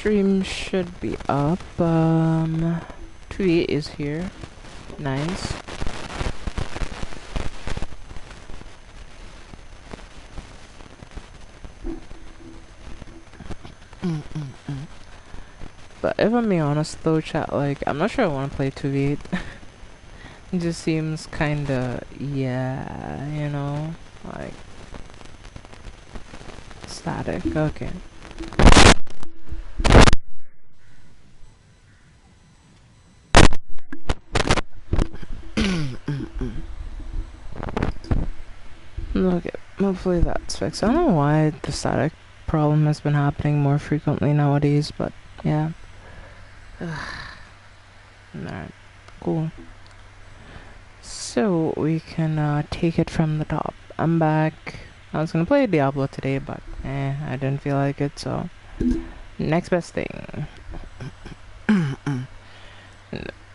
stream should be up. 2 is here. Nice. But if I'm being honest though, chat, like, I'm not sure I want to play 2v8. It just seems kinda, yeah, you know, like, static. Okay. Okay, hopefully that's fixed. I don't know why the static problem has been happening more frequently nowadays, but yeah. Alright, cool. So, we can take it from the top. I'm back. I was gonna play Diablo today, but I didn't feel like it, so next best thing.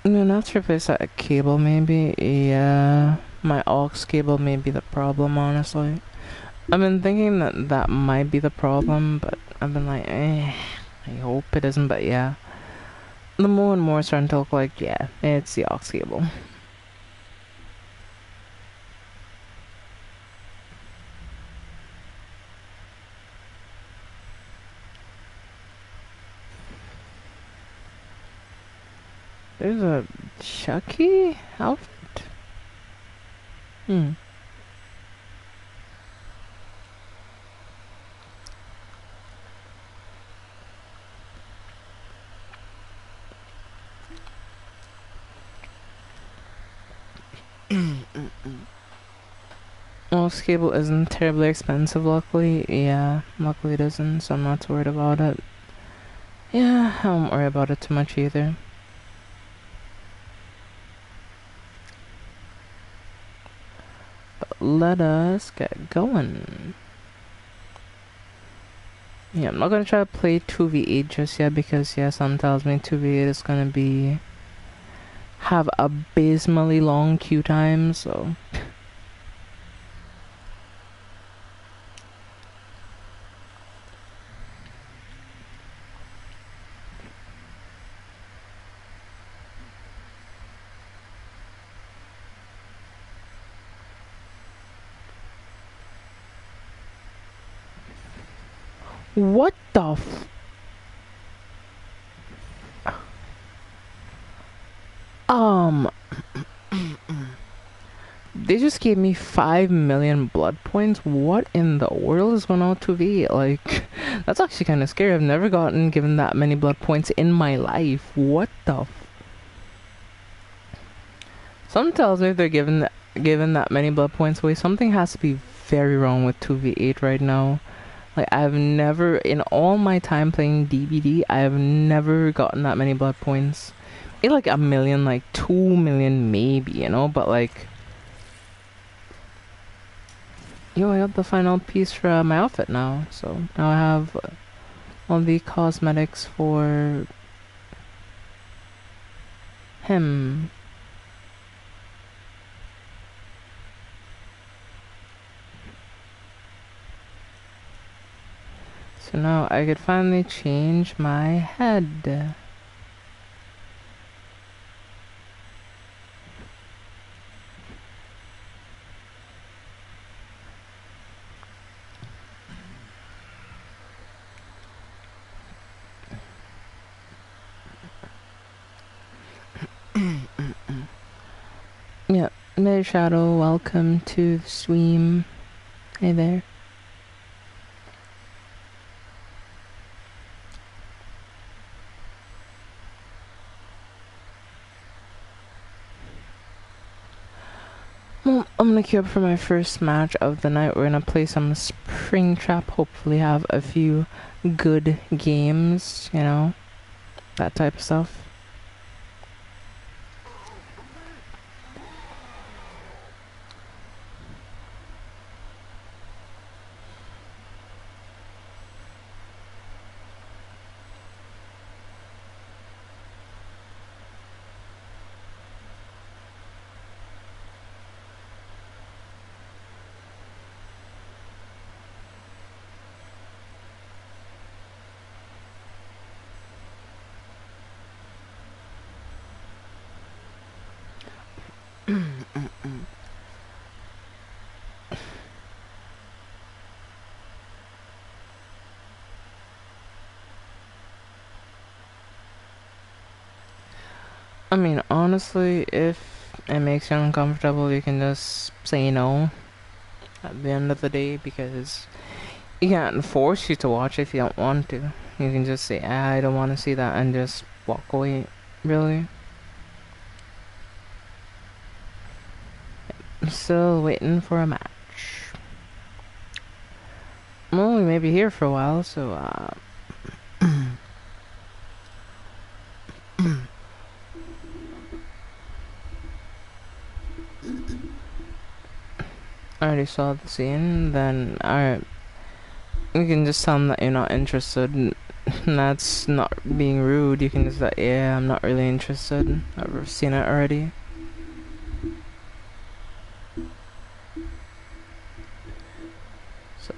No, not to replace that cable, maybe. Yeah, my aux cable may be the problem, honestly. I've been thinking that that might be the problem, but I've been like, I hope it isn't, but yeah. The more and more it's starting to look like, yeah, it's the aux cable. There's a Chucky outfit? Aux cable isn't terribly expensive, luckily. Yeah, luckily it isn't, so I'm not too worried about it. Yeah, I don't worry about it too much either. But let us get going. Yeah, I'm not gonna try to play 2v8 just yet because, yeah, something tells me 2v8 is gonna have abysmally long queue times, so. What the They just gave me 5 million blood points. What in the world is going on with 2v? Like, that's actually kind of scary. I've never given that many blood points in my life. What the Something tells me if they're giving that many blood points away, something has to be very wrong with 2v8 right now. Like, I've never, in all my time playing DBD, I have never gotten that many blood points. Maybe like 1 million, like 2 million maybe, you know? But like, yo, I got the final piece for my outfit now. So now I have all the cosmetics for him. So now I could finally change my head. Yeah, Mid Shadow, welcome to the stream. Hey there. Well, I'm gonna queue up for my first match of the night. We're gonna play some Springtrap, hopefully have a few good games, you know, that type of stuff. I mean, honestly, if it makes you uncomfortable, you can just say no at the end of the day because you can't force you to watch if you don't want to. You can just say, I don't want to see that and just walk away, really. I'm still waiting for a match. Well, we may be here for a while, so, I already saw the scene, then, alright. You can just tell them that you're not interested. And that's not being rude. You can just say, yeah, I'm not really interested. I've seen it already. So.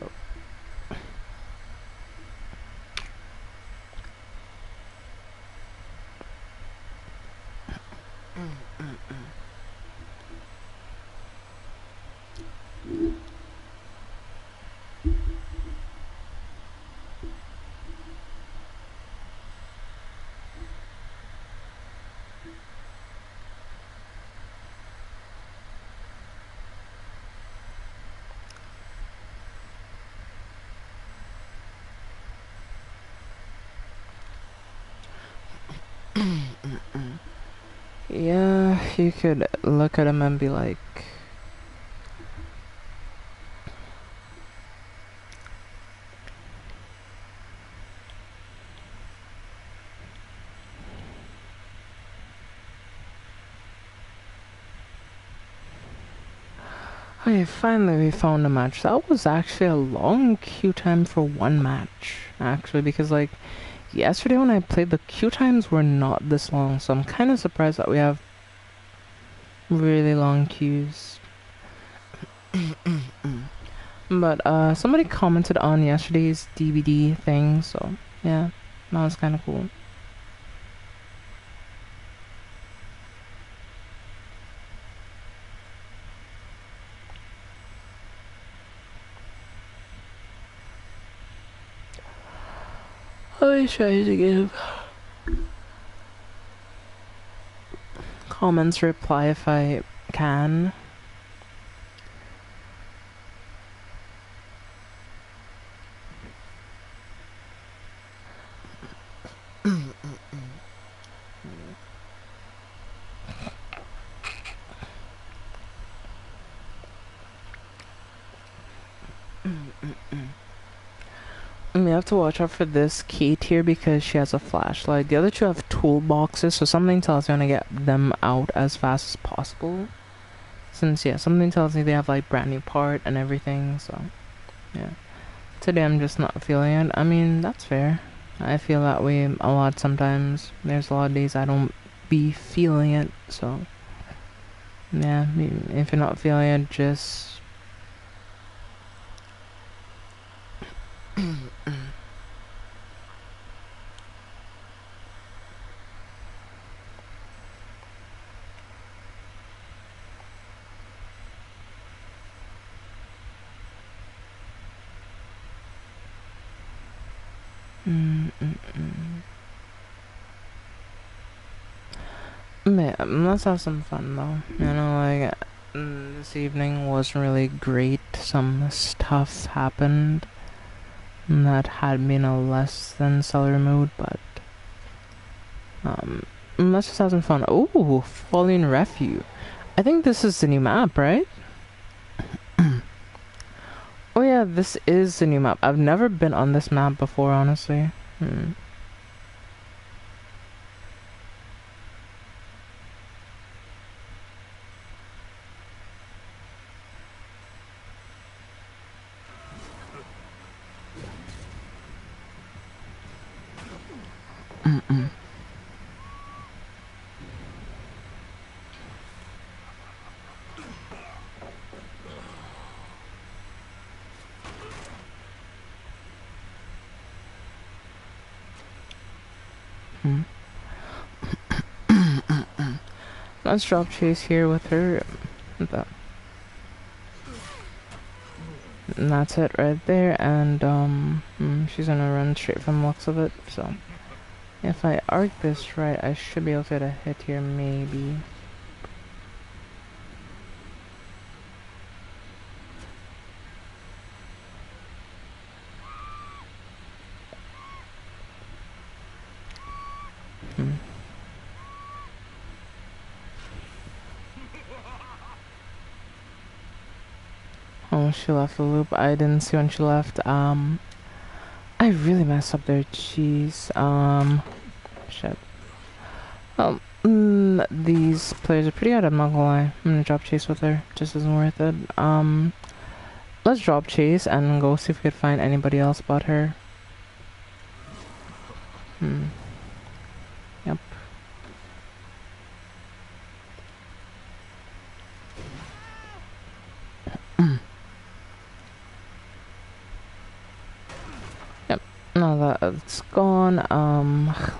Yeah, you could look at him and be like, okay, finally we found a match. That was actually a long queue time for one match, actually, because like yesterday when I played, the queue times were not this long, so I'm kind of surprised that we have really long queues. But somebody commented on yesterday's DBD thing, so yeah, that was kind of cool. I try to give comments reply if I can. We have to watch out for this Kate here because she has a flashlight. The other two have toolboxes, so something tells me I want to get them out as fast as possible. Since, yeah, something tells me they have, like, brand new part and everything, so, yeah. Today I'm just not feeling it. I mean, that's fair. I feel that way a lot sometimes. There's a lot of days I don't be feeling it, so, yeah, if you're not feeling it, just... Yeah, let's have some fun though. You know, like, this evening wasn't really great. Some stuff happened that had me in a less than stellar mood, but let's just have some fun. Oh, Falling Refuge. I think this is the new map, right? Oh yeah, this is the new map. I've never been on this map before, honestly. Let's drop chase here with her. And that's it right there, and she's gonna run straight from the looks of it, so if I arc this right, I should be able to get a hit here, maybe. Oh, she left the loop. I didn't see when she left. I really messed up there. Jeez. Shit. Well, these players are pretty good, I'm not gonna lie. I'm gonna drop chase with her. Just isn't worth it. Let's drop chase and go see if we could find anybody else but her. Yep. Yep. Now that's gone.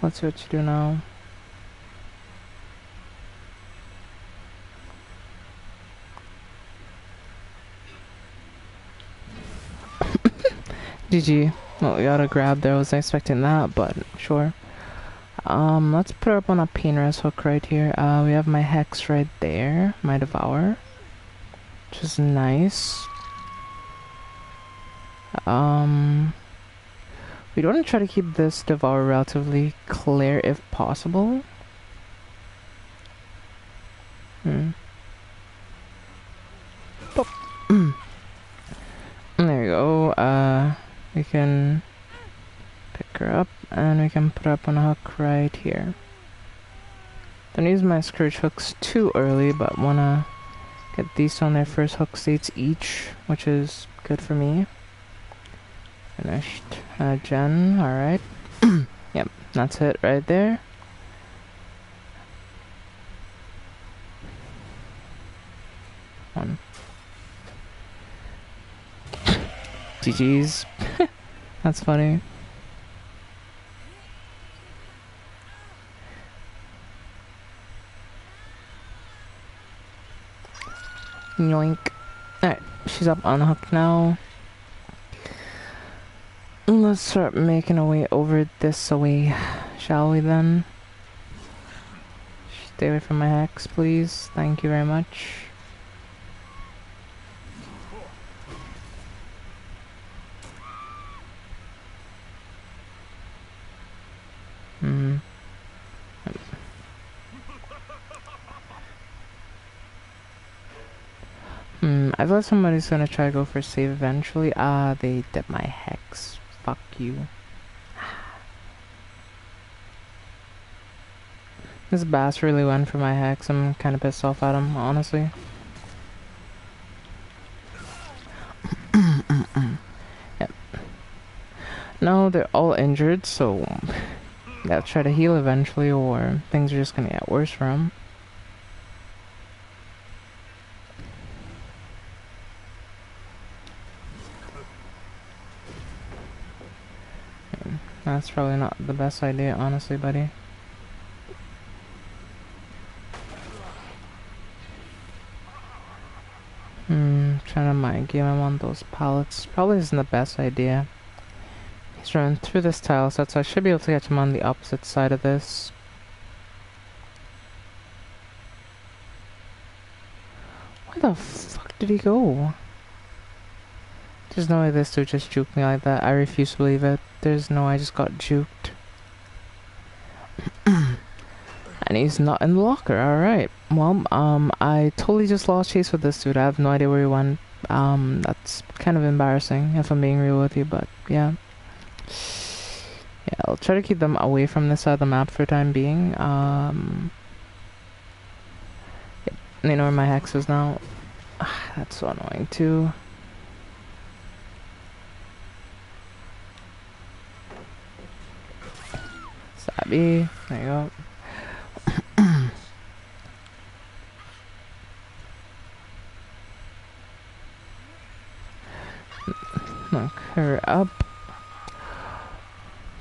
Let's see what you do now. GG. Well, we got a grab there. I wasn't expecting that, but sure. Let's put her up on a pain res hook right here. We have my Hex right there. My Devour. Which is nice. We want to try to keep this Devour relatively clear if possible. There you go. We can pick her up and we can put her up on a hook right here. Don't use my Scourge hooks too early, but wanna get these on their first hook states each, which is good for me. Finished. Gen, alright. Yep, that's it right there. One. GG's. That's funny. Yoink. Alright, she's up on the hook now. Let's start making our way over this way, shall we then? Stay away from my Hex, please. Thank you very much. I thought somebody's gonna try to go for a save eventually. They did my Hex. Fuck you. This bass really went for my Hex. I'm kind of pissed off at him, honestly. Yep. No, they're all injured, so gotta try to heal eventually, or things are just gonna get worse for him. That's probably not the best idea, honestly, buddy. Trying to mind game him on those pallets. Probably isn't the best idea. He's running through this tile set, so I should be able to catch him on the opposite side of this. Where the fuck did he go? There's no way this dude just juked me like that. I refuse to believe it. There's no way I just got juked. And he's not in the locker. Alright. Well, I totally just lost chase with this dude. I have no idea where he went. That's kind of embarrassing, if I'm being real with you, but yeah. Yeah, I'll try to keep them away from this side of the map for the time being. Yep. They know where my Hex is now. That's so annoying too. Sabby, there you go. Knock her up.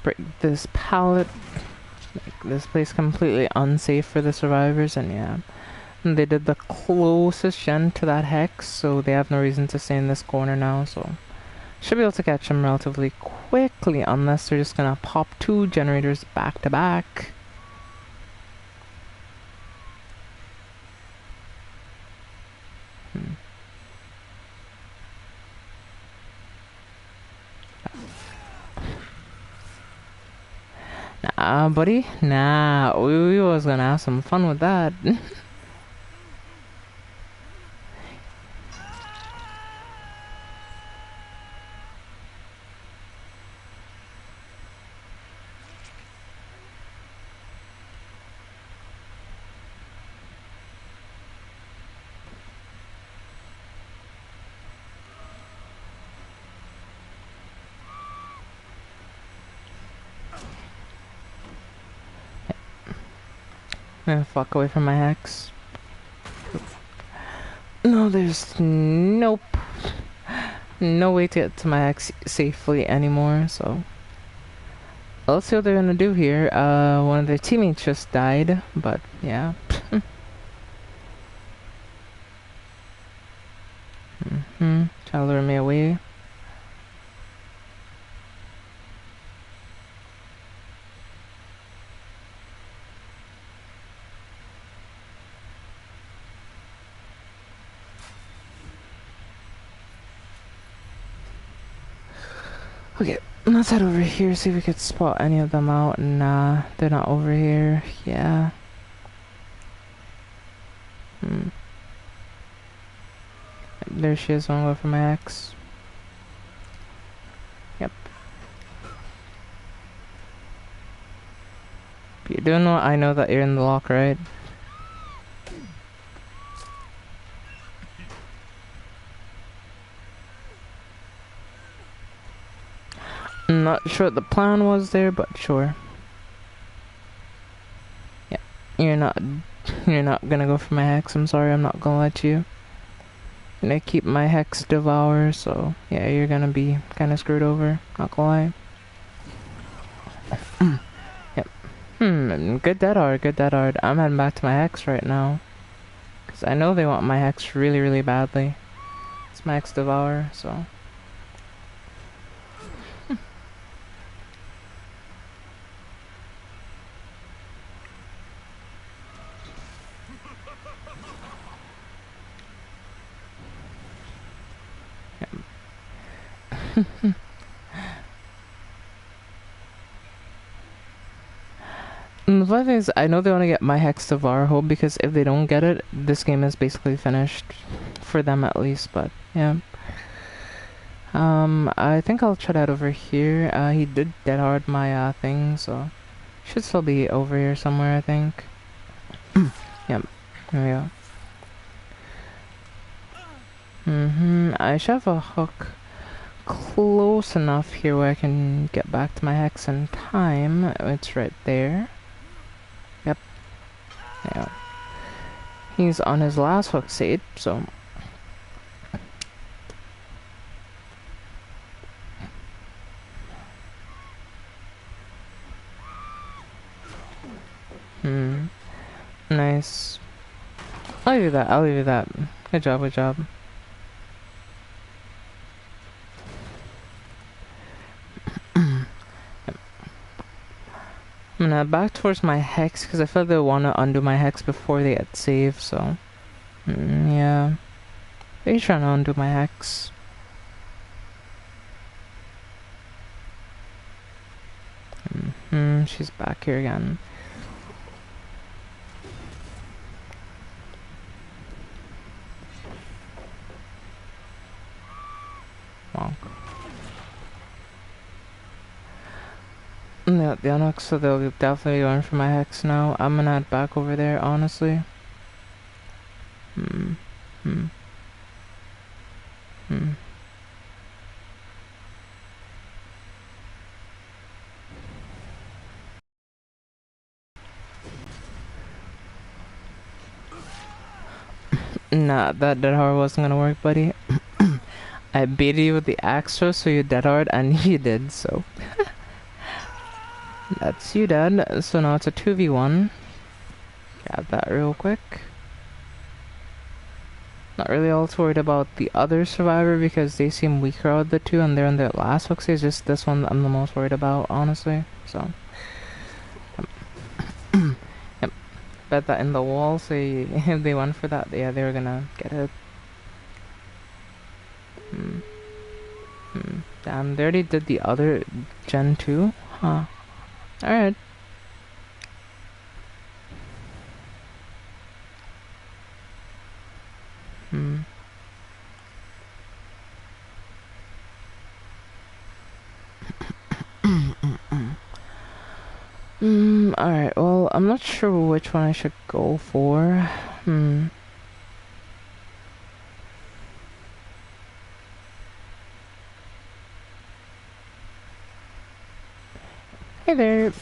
Break this pallet. Make this place completely unsafe for the survivors, and yeah. And they did the closest gen to that hex, so they have no reason to stay in this corner now, so should be able to catch them relatively quickly unless they're just gonna pop 2 generators back to back. Nah, buddy. Nah, we was gonna have some fun with that. Fuck away from my hex. No, there's nope. No way to get to my hex safely anymore, so let's see what they're gonna do here. One of their teammates just died, but yeah. Trying to lure me away. Okay, let's head over here, see if we could spot any of them out. Nah, they're not over here. Yeah. There she is, wanna go for my ex. Yep. You do know I know that you're in the lock, right? I'm not sure what the plan was there, but sure. Yeah, you're not gonna go for my hex. I'm sorry, I'm not gonna let you. I'm gonna keep my hex devour, so yeah, you're gonna be kind of screwed over. Not gonna lie. Yep. Good dead hard, good dead hard. I'm heading back to my hex right now, cause I know they want my hex really, really badly. It's my hex devour, so. And the funny thing is, I know they want to get my hex to Varho, because if they don't get it, this game is basically finished. For them at least, but yeah. I think I'll try that over here. He did dead hard my thing, so should still be over here somewhere, I think. Yep, there we go. I should have a hook close enough here where I can get back to my hex in time. It's right there. Yep. Yeah. He's on his last hook state, so. Nice. I'll leave you that, I'll leave you that. Good job, good job. I'm gonna back towards my hex because I feel like they want to undo my hex before they get saved, so. Yeah. They're trying to undo my hex. She's back here again. Bonk. Yeah, the Onyx, so they'll definitely going for my hex now. I'm gonna head back over there, honestly. Nah, that dead hard wasn't gonna work, buddy. I baited you with the axe throw, so you dead hard, and you did, so. That's you dead. So now it's a 2v1. Grab that real quick. Not really all too worried about the other survivor because they seem weaker out of the two and they're in their last hook stage. Just this one I'm the most worried about, honestly. So, yep. Bet that in the wall, so if they went for that, yeah, they were gonna get it. Damn, they already did the other Gen 2? Huh. Alright. Alright, well, I'm not sure which one I should go for. Hey there,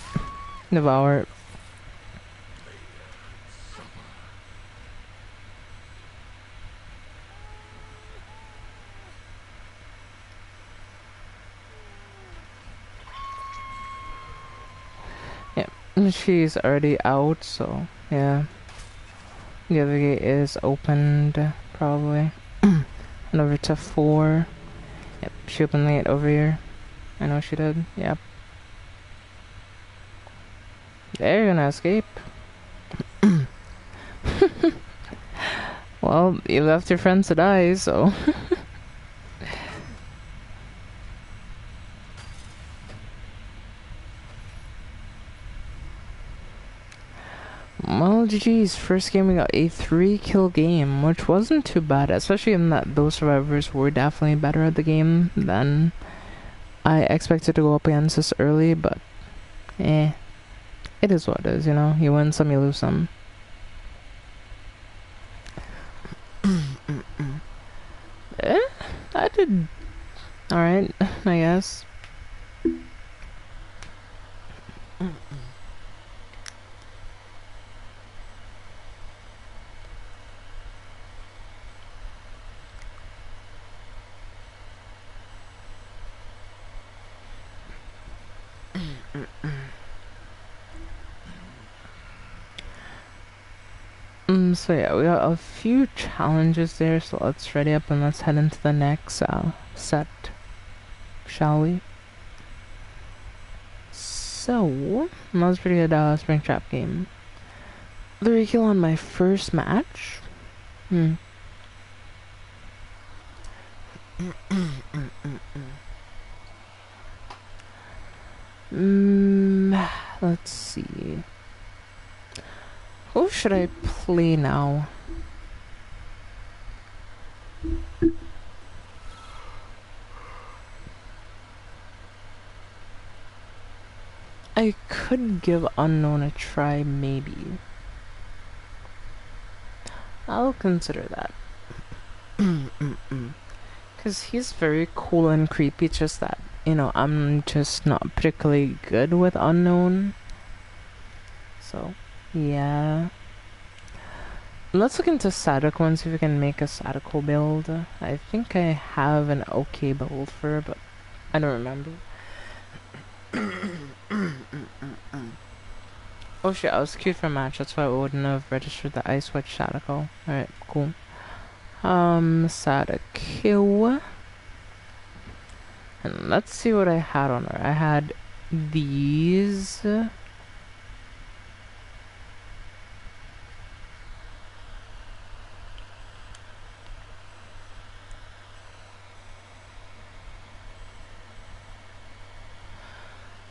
Devour. She's already out, so yeah. The other gate is opened, probably. And over to 4. Yep, she opened the gate over here. I know she did, yep. They're gonna escape. Well, you left your friends to die, so... Well, GG's. First game we got a 3-kill game, which wasn't too bad, especially in that those survivors were definitely better at the game than I expected to go up against this early, but it is what it is, you know? You win some, you lose some. I did alright, I guess. So yeah, we got a few challenges there, so let's ready up and let's head into the next set, shall we? So, that was a pretty good Springtrap game. 3-kill on my first match? Let's see. Who should I play now? I could give Unknown a try, maybe. I'll consider that. Because he's very cool and creepy, it's just that, you know, I'm just not particularly good with Unknown. So, yeah. Let's look into Sadako and see if we can make a Sadako build. I think I have an okay build for her, but I don't remember. Oh shit, I was queued for a match, that's why I wouldn't have registered the Ice Witch Sadako. Alright, cool. Sadako. And let's see what I had on her. I had these.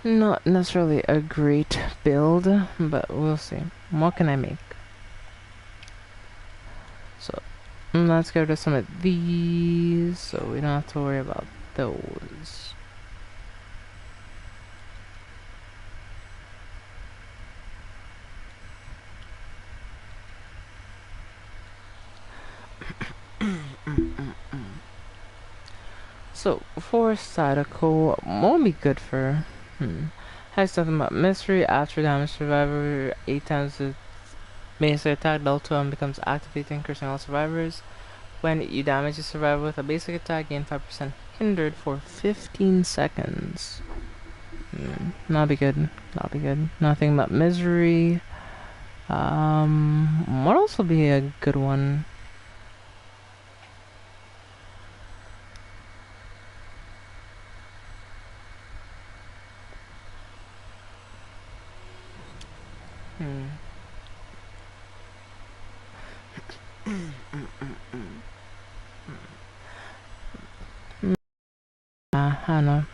Not necessarily a great build, but we'll see. What can I make? So, let's go to some of these, so we don't have to worry about those. So, for Sadako, what would be good for... Has something about mystery. After damage survivor 8 times the basic attack, Delta 1 becomes activating, cursing all survivors. When you damage a survivor with a basic attack, gain 5% hindered for 15 seconds. Not be good. Not be good. Nothing but misery. What else will be a good one? Hannah.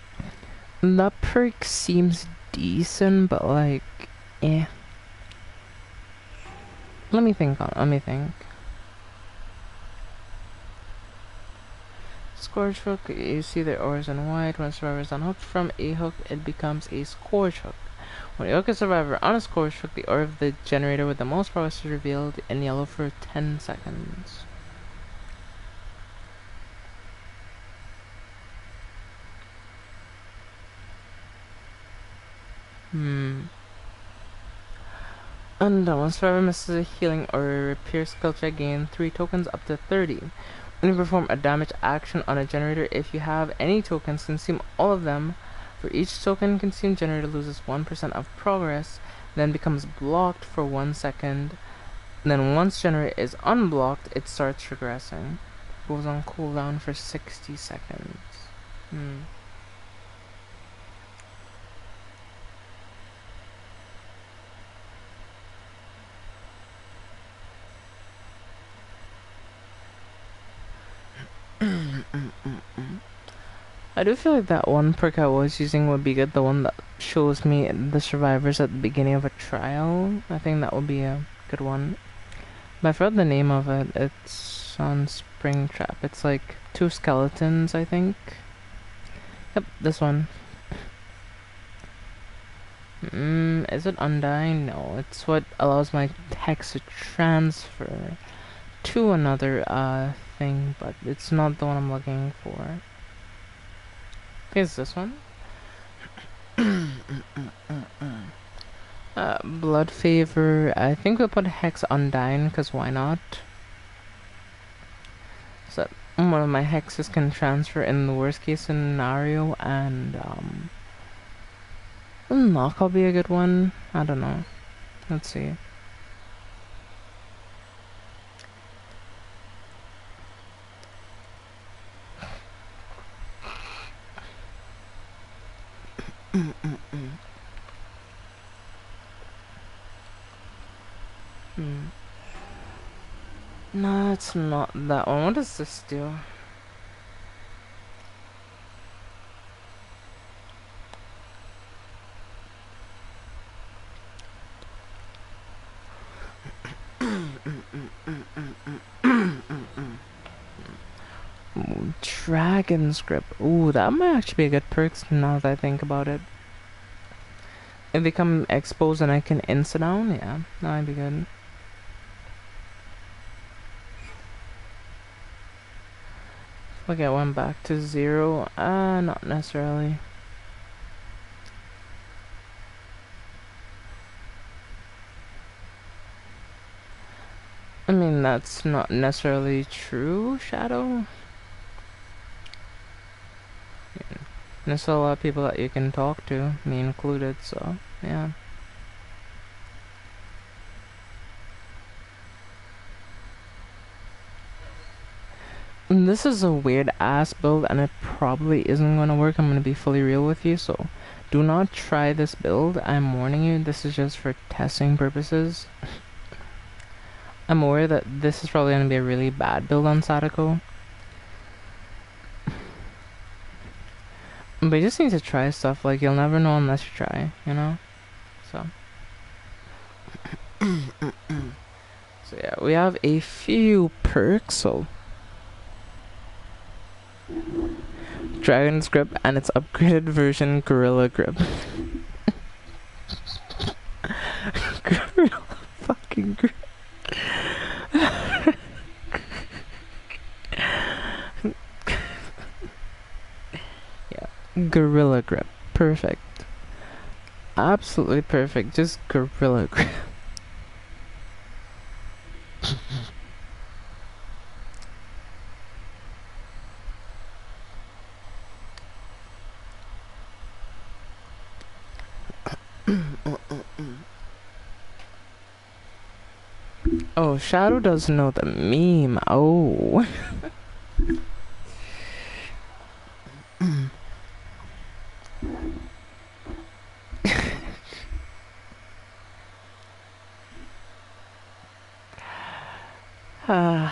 That perk seems decent, but like, eh. Let me think. Scourge hook, you see the ores in white. When survivor is unhooked from a hook, it becomes a scourge hook. When you hook a survivor on a scourge hook, the ore of the generator with the most progress is revealed in yellow for 10 seconds. And when survivor misses a healing or a repair skill check, gain 3 tokens up to 30. When you perform a damage action on a generator, if you have any tokens, consume all of them. For each token consumed, generator loses 1% of progress, then becomes blocked for 1 second. Then once generator is unblocked, it starts regressing. Goes on cooldown for 60 seconds. I do feel like that one perk I was using would be good. The one that shows me the survivors at the beginning of a trial. I think that would be a good one. But I forgot the name of it. It's on Springtrap. It's like 2 skeletons, I think. Yep, this one. Is it Undying? No, it's what allows my hex to transfer to another thing, but it's not the one I'm looking for. I think it's this one. Blood Favor. I think we'll put Hex Undying, because why not? So one of my hexes can transfer in the worst case scenario, and Knock will be a good one. I don't know. Let's see. No, it's not that one. What does this do? Dragon's Grip. Ooh, that might actually be a good perk now that I think about it. If they become exposed and I can insta down, yeah, that might be good. Look, I went back to 0. Not necessarily. I mean, that's not necessarily true, Shadow. Yeah. There's a lot of people that you can talk to, me included, so, yeah. And this is a weird ass build, and it probably isn't gonna work. I'm gonna be fully real with you, so do not try this build. I'm warning you, this is just for testing purposes. I'm aware that this is probably gonna be a really bad build on Sadako. But you just need to try stuff, like you'll never know unless you try, you know? So. So yeah, we have a few perks, so. Dragon's Grip and its upgraded version, Gorilla Grip. Gorilla fucking Grip. Yeah, Gorilla Grip. Perfect. Absolutely perfect. Just Gorilla Grip. Oh, Shadow doesn't know the meme. Oh. That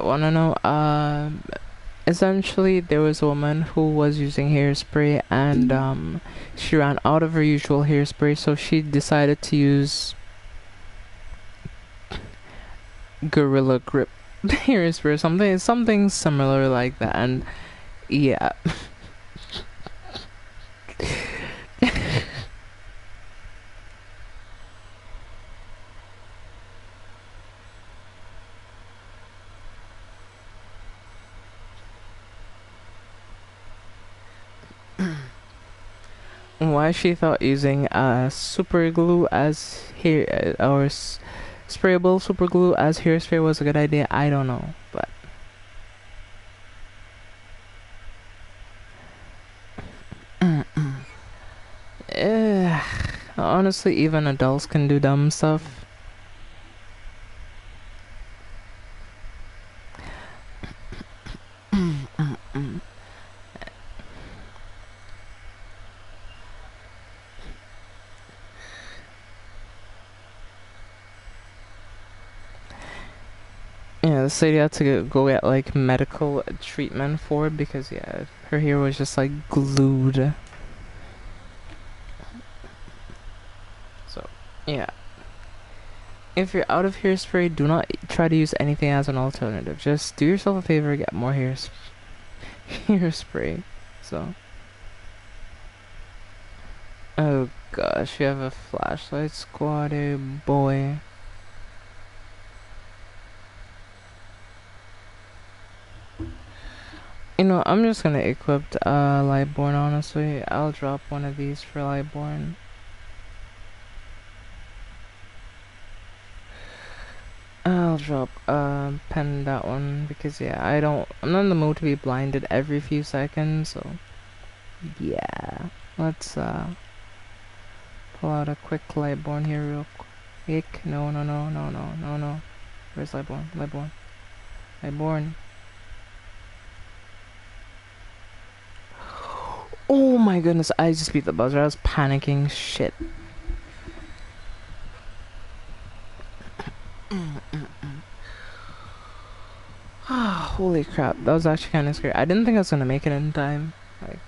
wanna know, essentially there was a woman who was using hairspray and she ran out of her usual hairspray, so she decided to use Gorilla Grip hairspray, something similar like that, and yeah. Why she thought using super glue as hair or sprayable super glue as hairspray was a good idea, I don't know, but honestly, even adults can do dumb stuff. Yeah, this lady had to go get like medical treatment for it because yeah, her hair was just like glued. So yeah, if you're out of hairspray, do not try to use anything as an alternative. Just do yourself a favor, get more hairspray. So, oh gosh, you have a flashlight squad, eh, boy. You know, I'm just gonna equip Lightborn, honestly. I'll drop one of these for Lightborn. I'll drop pen that one because yeah, I'm not in the mood to be blinded every few seconds, so yeah. Let's pull out a quick Lightborn here real quick. No. Where's Lightborn? Lightborn. Oh my goodness, I just beat the buzzer. I was panicking. Shit. Holy crap, that was actually kind of scary. I didn't think I was gonna make it in time. Like,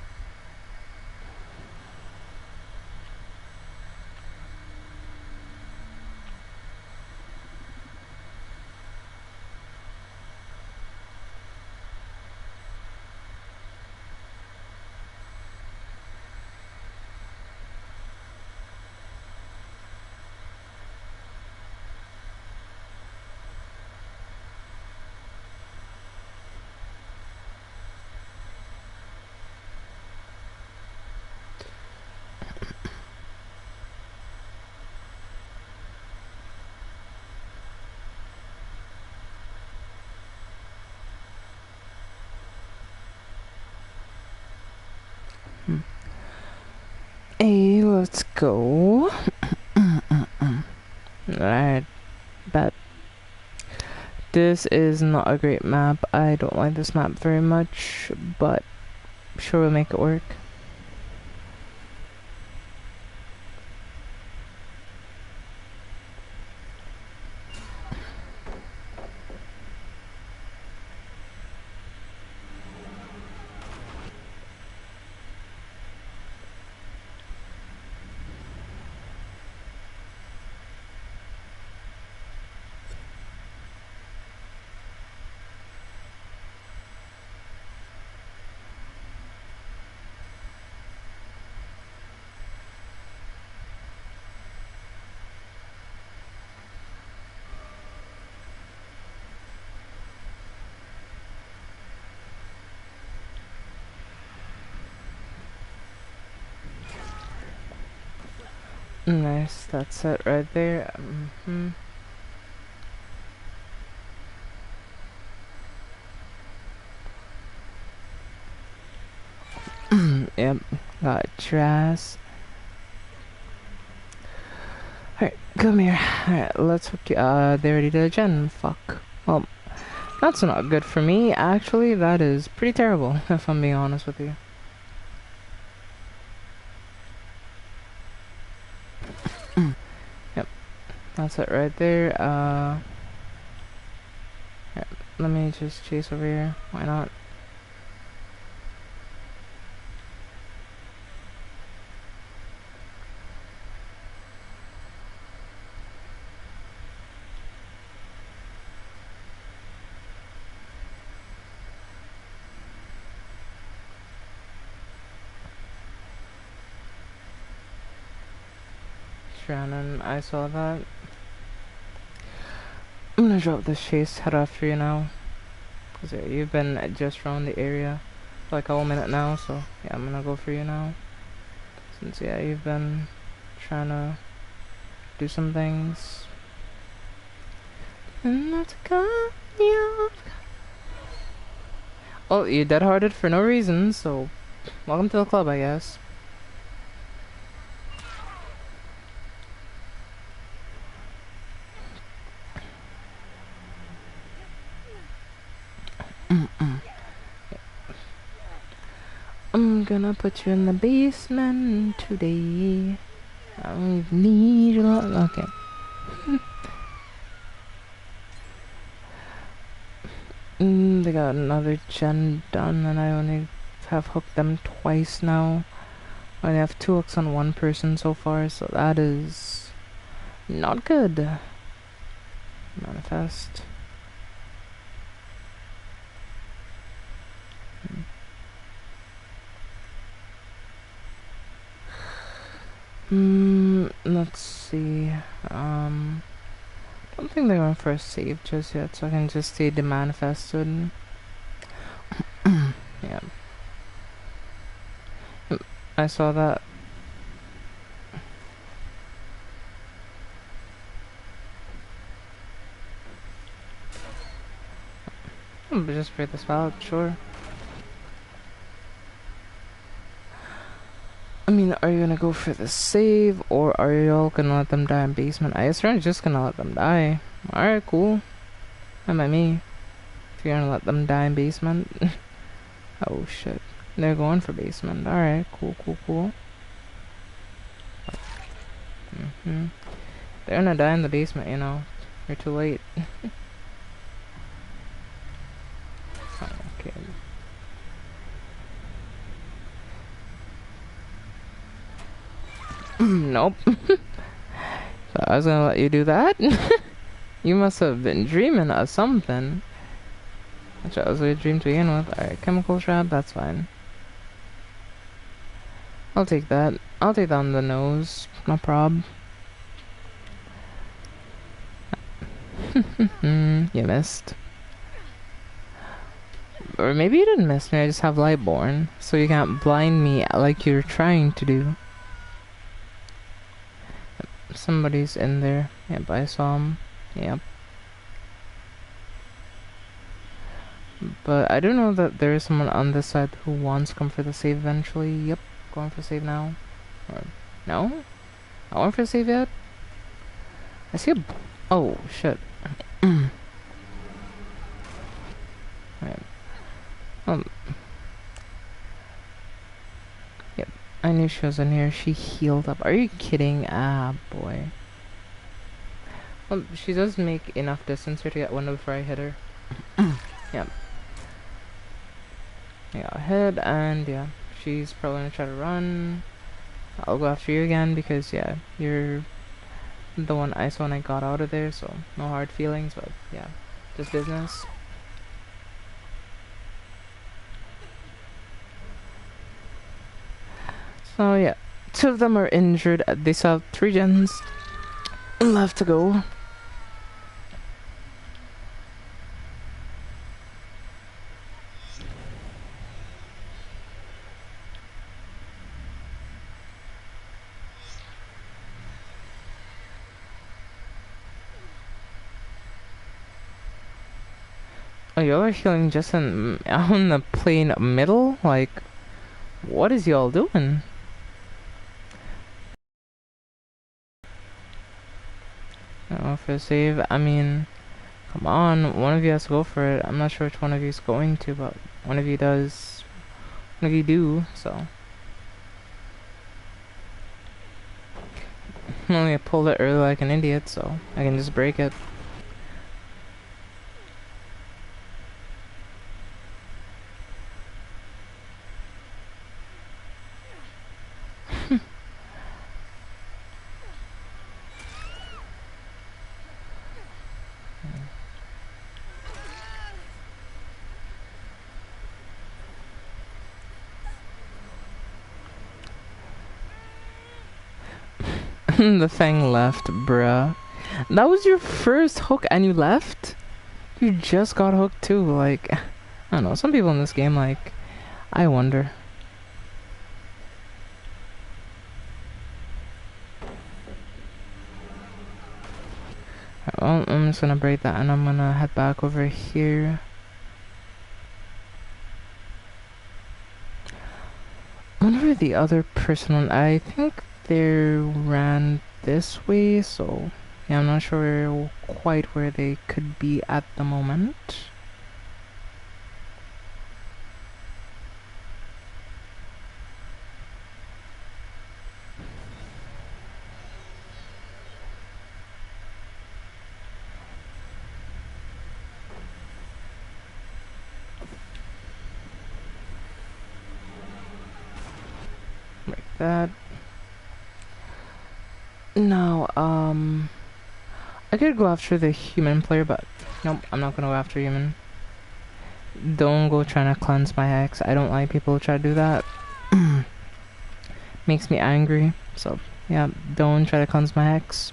hey, let's go. Alright, bet. This is not a great map. I don't like this map very much, but sure we'll make it work. Nice, that's it right there. Yep, got trash. Alright, come here. Alright, let's hook you. They already did a gen. Fuck. Well, That's not good for me. Actually, that is pretty terrible, if I'm being honest with you. Yep, that's it right there. Yeah, let me just chase over here. Why not? Shannon, I saw that. I'm gonna drop this chase, head after you now. Cause yeah, you've been just around the area for like a whole minute now, so yeah, I'm gonna go for you now. Since yeah, you've been trying to do some things. And not to cut you off. Well, you dead-hearted for no reason, so welcome to the club, I guess. I'm gonna put you in the basement today. I don't need you. Okay. They got another gen done, and I only have hooked them twice now. I only have 2 hooks on 1 person so far, so that is not good. Manifest. Let's see. Don't think they're going for a save just yet, so I can just stay demanifested. Yeah. I saw that. Just break this out, sure. I mean, are you gonna go for the save, or are you all gonna let them die in basement? I guess we're just gonna let them die. Alright, cool. How about me? If you're gonna let them die in basement. Oh shit. They're going for basement. Alright, cool. They're gonna die in the basement, you know. You're too late. Okay. Nope. So I was gonna let you do that? You must have been dreaming of something. Which was a dream to begin with. Alright, chemical trap, that's fine. I'll take that. I'll take that on the nose. No prob. You missed. Or maybe you didn't miss me, I just have Lightborn. So you can't blind me like you're trying to do. Somebody's in there. Yep, I saw him. Yep. But I do know that there is someone on this side who wants to come for the save eventually. Yep, going for save now. Or, no? I want for the save yet? I see a... Oh, shit. Right. Yep, I knew she was in here. She healed up. Are you kidding? Ah, boy. Well, she does make enough distance here to get one before I hit her. Yep. I got hit, and yeah, she's probably gonna try to run. I'll go after you again because yeah, you're the one I saw when I got out of there, so no hard feelings, but yeah, just business. So yeah, 2 of them are injured. They still have 3 gens left to go. Oh, y'all are healing just on the plain middle? Like, what is y'all doing? Oh, for save, I mean, Come on, one of you has to go for it. I'm not sure which one of you is going to, but one of you does. One of you do, so. I pulled it early like an idiot, so I can just break it. The thing left, bruh. That was your first hook and you left? You just got hooked too, like... I don't know, some people in this game, like... I wonder. Well, I'm just gonna break that and I'm gonna head back over here. I wonder where the other person went. I think they ran this way, so... Yeah, I'm not sure quite where they could be at the moment. Like that. Now, I could go after the human player, but nope, I'm not gonna go after human. Don't go trying to cleanse my hex. I don't like people who try to do that. Makes me angry. So, yeah, don't try to cleanse my hex.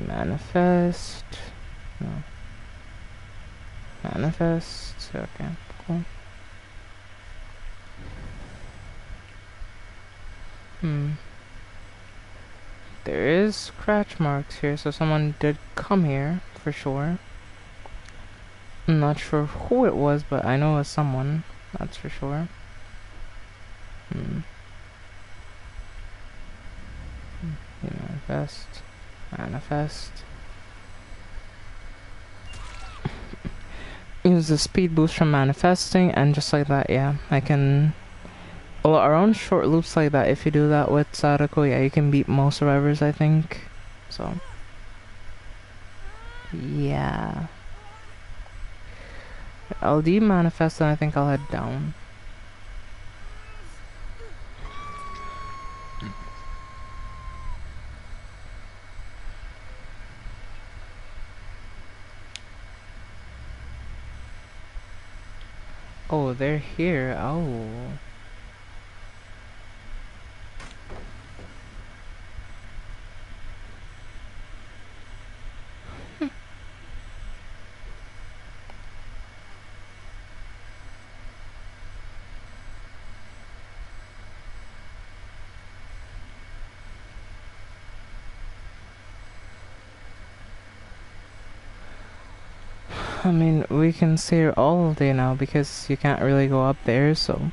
Manifest. No. Manifest. Okay, cool. There is scratch marks here, so someone did come here, for sure. I'm not sure who it was, but I know it was someone. That's for sure. Manifest. Manifest. Use the speed boost from manifesting, and just like that, yeah, I can... Well, around short loops like that, if you do that with Sadako, yeah, you can beat most survivors, I think. So... yeah. I'll de-manifest and I think I'll head down. Oh, they're here. Oh. I mean, we can stay here all day now because you can't really go up there, so...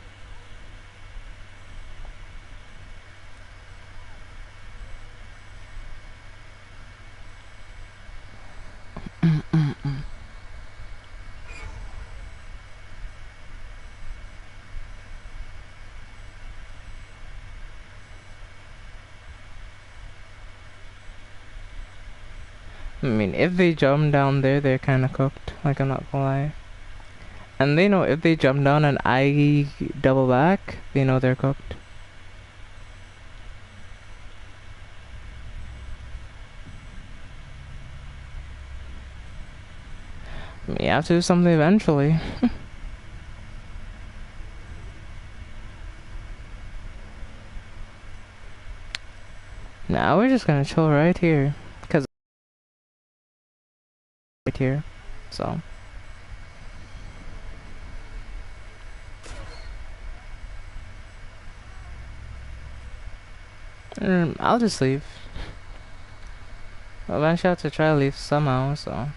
I mean, if they jump down there, they're kinda cooked. Like, I'm not gonna lie. And they know if they jump down and I double back, they know they're cooked. I mean, you have to do something eventually. Now we're just gonna chill right here. Because... right here. So... I'll just leave. Eventually I have to try to leave somehow, so.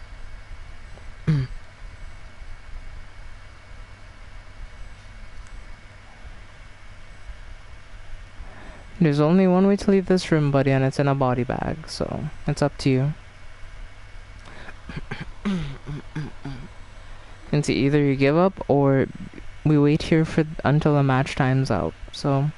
There's only one way to leave this room, buddy, and it's in a body bag, so it's up to you. And see, either you give up or we wait here for until the match time's out, so.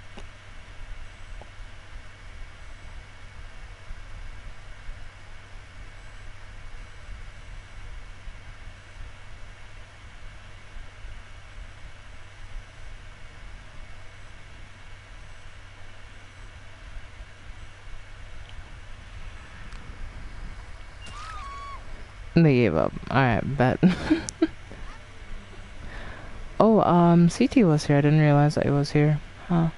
They gave up. Alright, bet. Oh, CT was here. I didn't realize that it was here. Huh.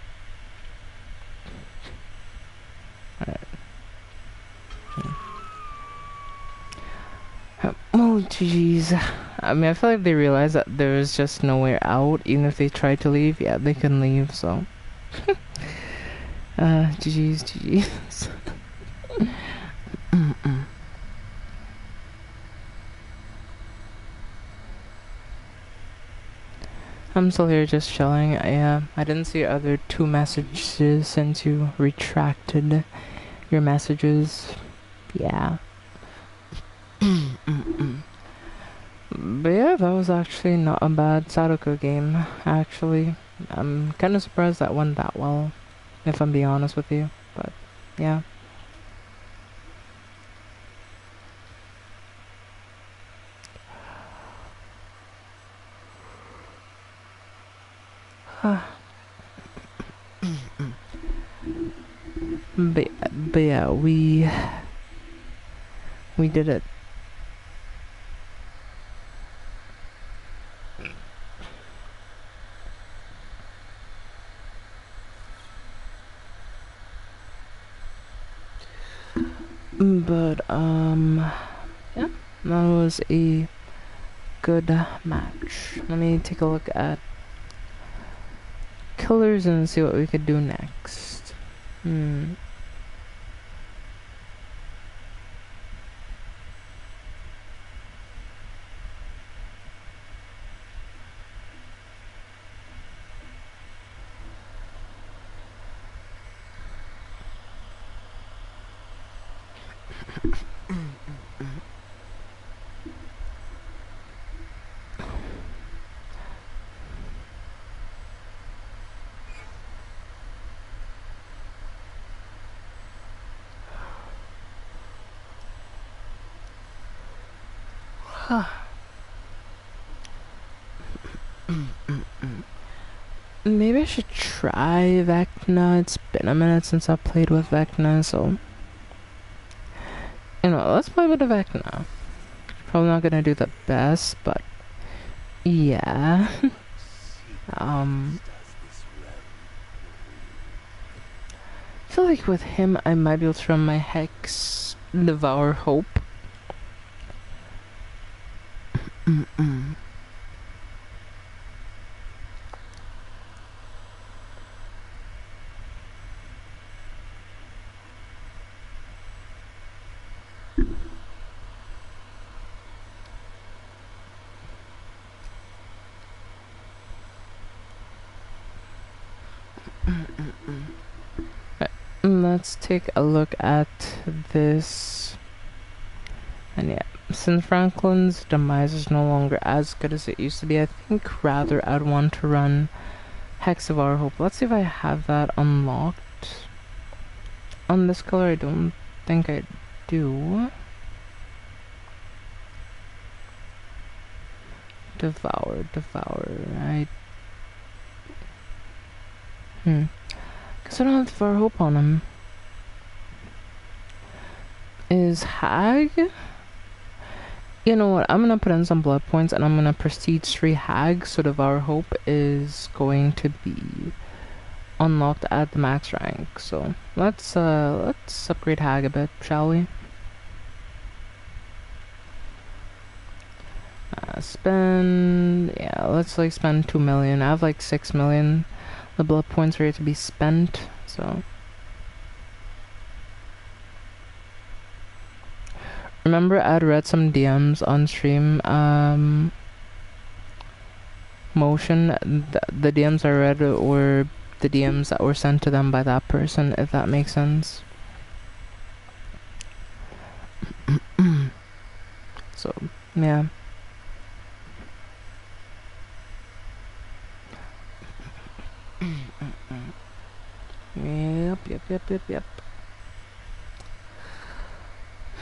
Alright. Oh, jeez. I mean, I feel like they realized that there was just nowhere out. Even if they tried to leave, yeah, they can leave, so. GG's. I'm still here just chilling. I didn't see your other 2 messages since you retracted your messages. Yeah. But yeah, that was actually not a bad Sadako game, actually. I'm kind of surprised that went that well, if I'm being honest with you. But, yeah. But yeah, we did it. But yeah, that was a good match. Let me take a look at killers and see what we could do next. Maybe I should try Vecna. It's been a minute since I've played with Vecna, so you know, let's play with the Vecna. Probably not gonna do the best, but yeah. I feel like with him I might be able to run my Hex Devour Hope. Let's take a look at this. And yeah, since Franklin's demise is no longer as good as it used to be, I think rather I'd want to run Hex of Our Hope. Let's see if I have that unlocked. On this color, I don't think I do. Devour. Guess I don't have Devour Hope on him. Is Hag? You know what, I'm gonna put in some blood points and I'm gonna Prestige 3 Hag, so Devour Hope is going to be unlocked at the max rank. So let's upgrade Hag a bit, shall we? Let's like spend 2 million. I have like 6 million. The blood points ready to be spent, so remember I'd read some DMs on stream. Motion. The DMs I read were the DMs that were sent to them by that person, if that makes sense. So, yeah. Yep.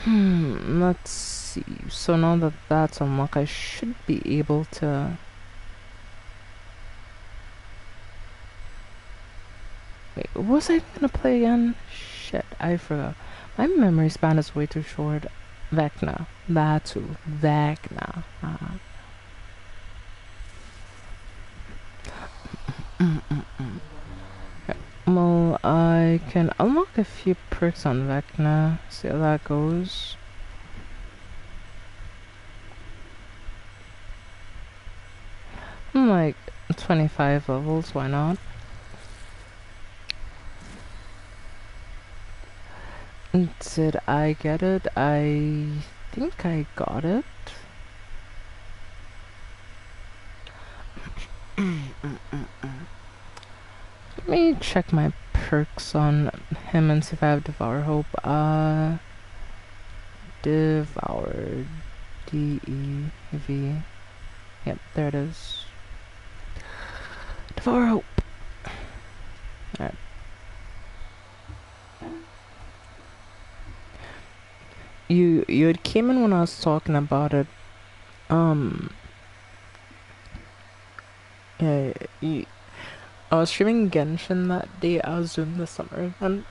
Let's see. So now that that's unlocked, I should be able to... Wait, what was I gonna play again? Shit, I forgot. My memory span is way too short. Vecna. That's who. Vecna. Well, I can unlock a few perks on Vecna. See how that goes. I'm like 25 levels, why not? Did I get it? I think I got it. Let me check my perks on him and see if I have Devour Hope. Devour. D-E-V. Yep, there it is. Devour Hope. Alright. You had came in when I was talking about it. Yeah, I was streaming Genshin that day. I was doing the summer event.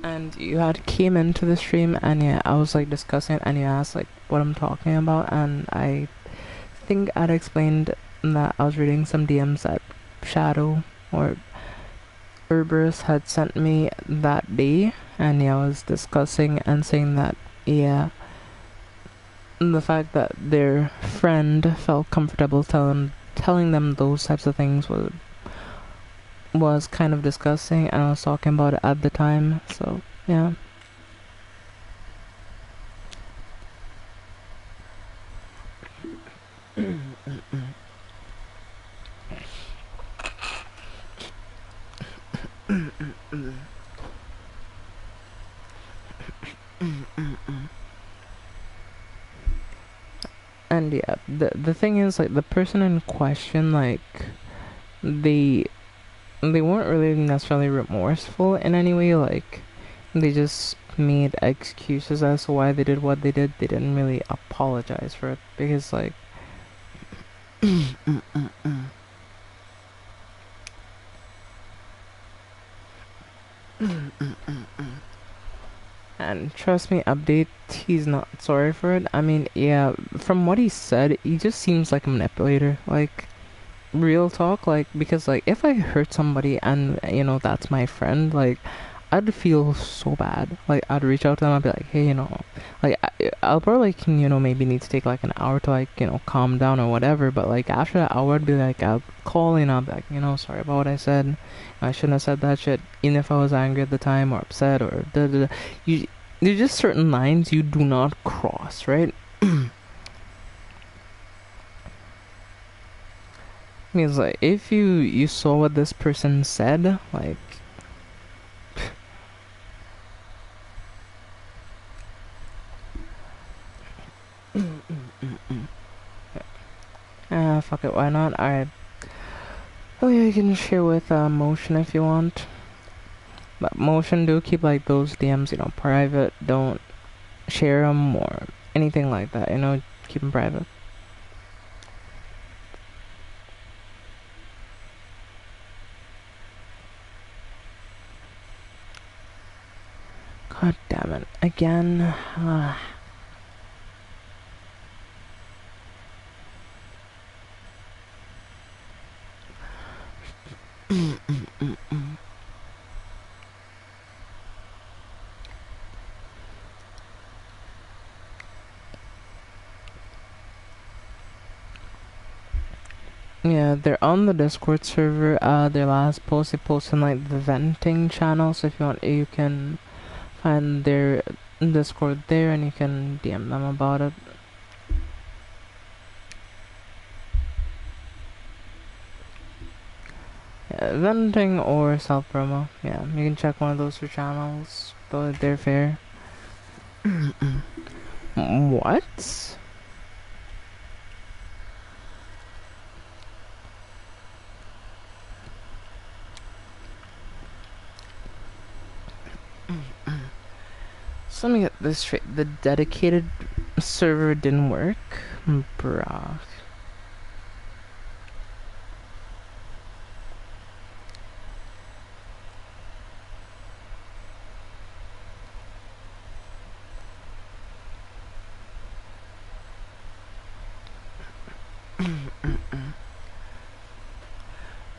And you had came into the stream and yeah, I was like discussing it and you asked like what I'm talking about, and I think I'd explained that I was reading some DMs that Shadow or Cerberus had sent me that day, and yeah, I was discussing and saying that yeah, the fact that their friend felt comfortable telling them those types of things was kind of disgusting, and I was talking about it at the time, so yeah. And yeah, the thing is, like, the person in question, like, they weren't really necessarily remorseful in any way, like, they just made excuses as to why they did what they did. They didn't really apologize for it, because, like, and trust me, update, he's not sorry for it. I mean, yeah, from what he said, he just seems like a manipulator, like, real talk, like, because, like, if I hurt somebody and, you know, that's my friend, like, I'd feel so bad. Like, I'd reach out to them, I'd be like, hey, you know, like, I'll probably, like, you know, maybe need to take, like, an hour to, like, you know, calm down or whatever, but, like, after that hour, I'd be like, I'll call, and I'll be like, you know, sorry about what I said. I shouldn't have said that shit, even if I was angry at the time or upset or da-da-da. There's just certain lines you do not cross, right? Means, like, if you saw what this person said, like, fuck it, why not? Alright. Oh yeah, you can share with Motion if you want. But Motion, do keep, like, those DMs, you know, private. Don't share them or anything like that, you know, keep them private. God damn it. Again. Yeah, they're on the Discord server. Their last post, they posted like the venting channel. So if you want, you can find their Discord there, and you can DM them about it. Yeah, venting or self promo. Yeah, you can check one of those two channels. Though they're fair. What? So let me get this straight. The dedicated server didn't work? Bruh.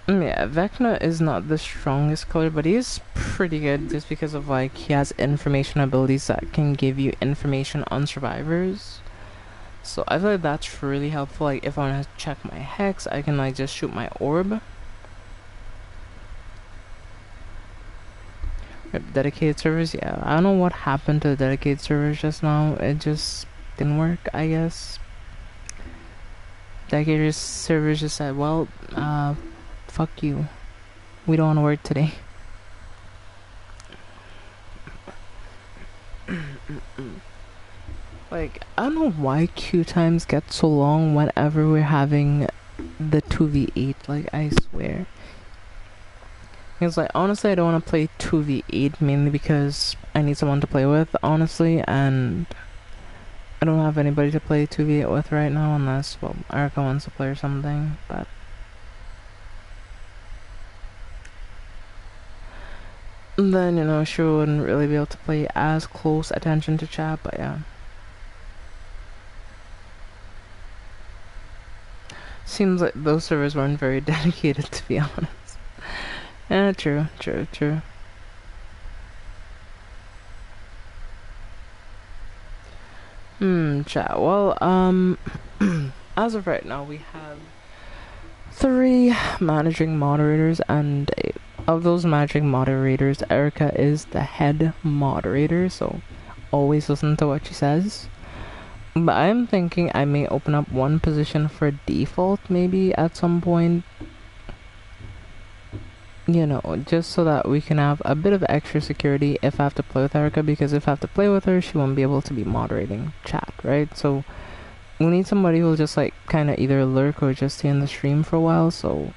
Yeah, Vecna is not the strongest color, but he is pretty good just because of like he has information abilities that can give you information on survivors. So I feel like that's really helpful. Like if I want to check my hex, I can like just shoot my orb. Dedicated servers, yeah. I don't know what happened to the dedicated servers just now. It just didn't work, I guess. Dedicated servers just said, well, fuck you. We don't want to work today. Like, I don't know why queue times get so long whenever we're having the 2v8, like, I swear. Because, like, honestly, I don't want to play 2v8 mainly because I need someone to play with, honestly, and I don't have anybody to play 2v8 with right now unless, well, Erica wants to play or something, but... then, you know, she wouldn't really be able to pay as close attention to chat, but yeah. Seems like those servers weren't very dedicated, to be honest. Yeah, true. Chat. Well, as of right now, we have 3 managing moderators, and of those managing moderators, Erica is the head moderator, so always listen to what she says. But I'm thinking I may open up one position for default maybe at some point. You know, just so that we can have a bit of extra security if I have to play with Erica, because if I have to play with her, she won't be able to be moderating chat, right? So we need somebody who'll just like kind of either lurk or just stay in the stream for a while, so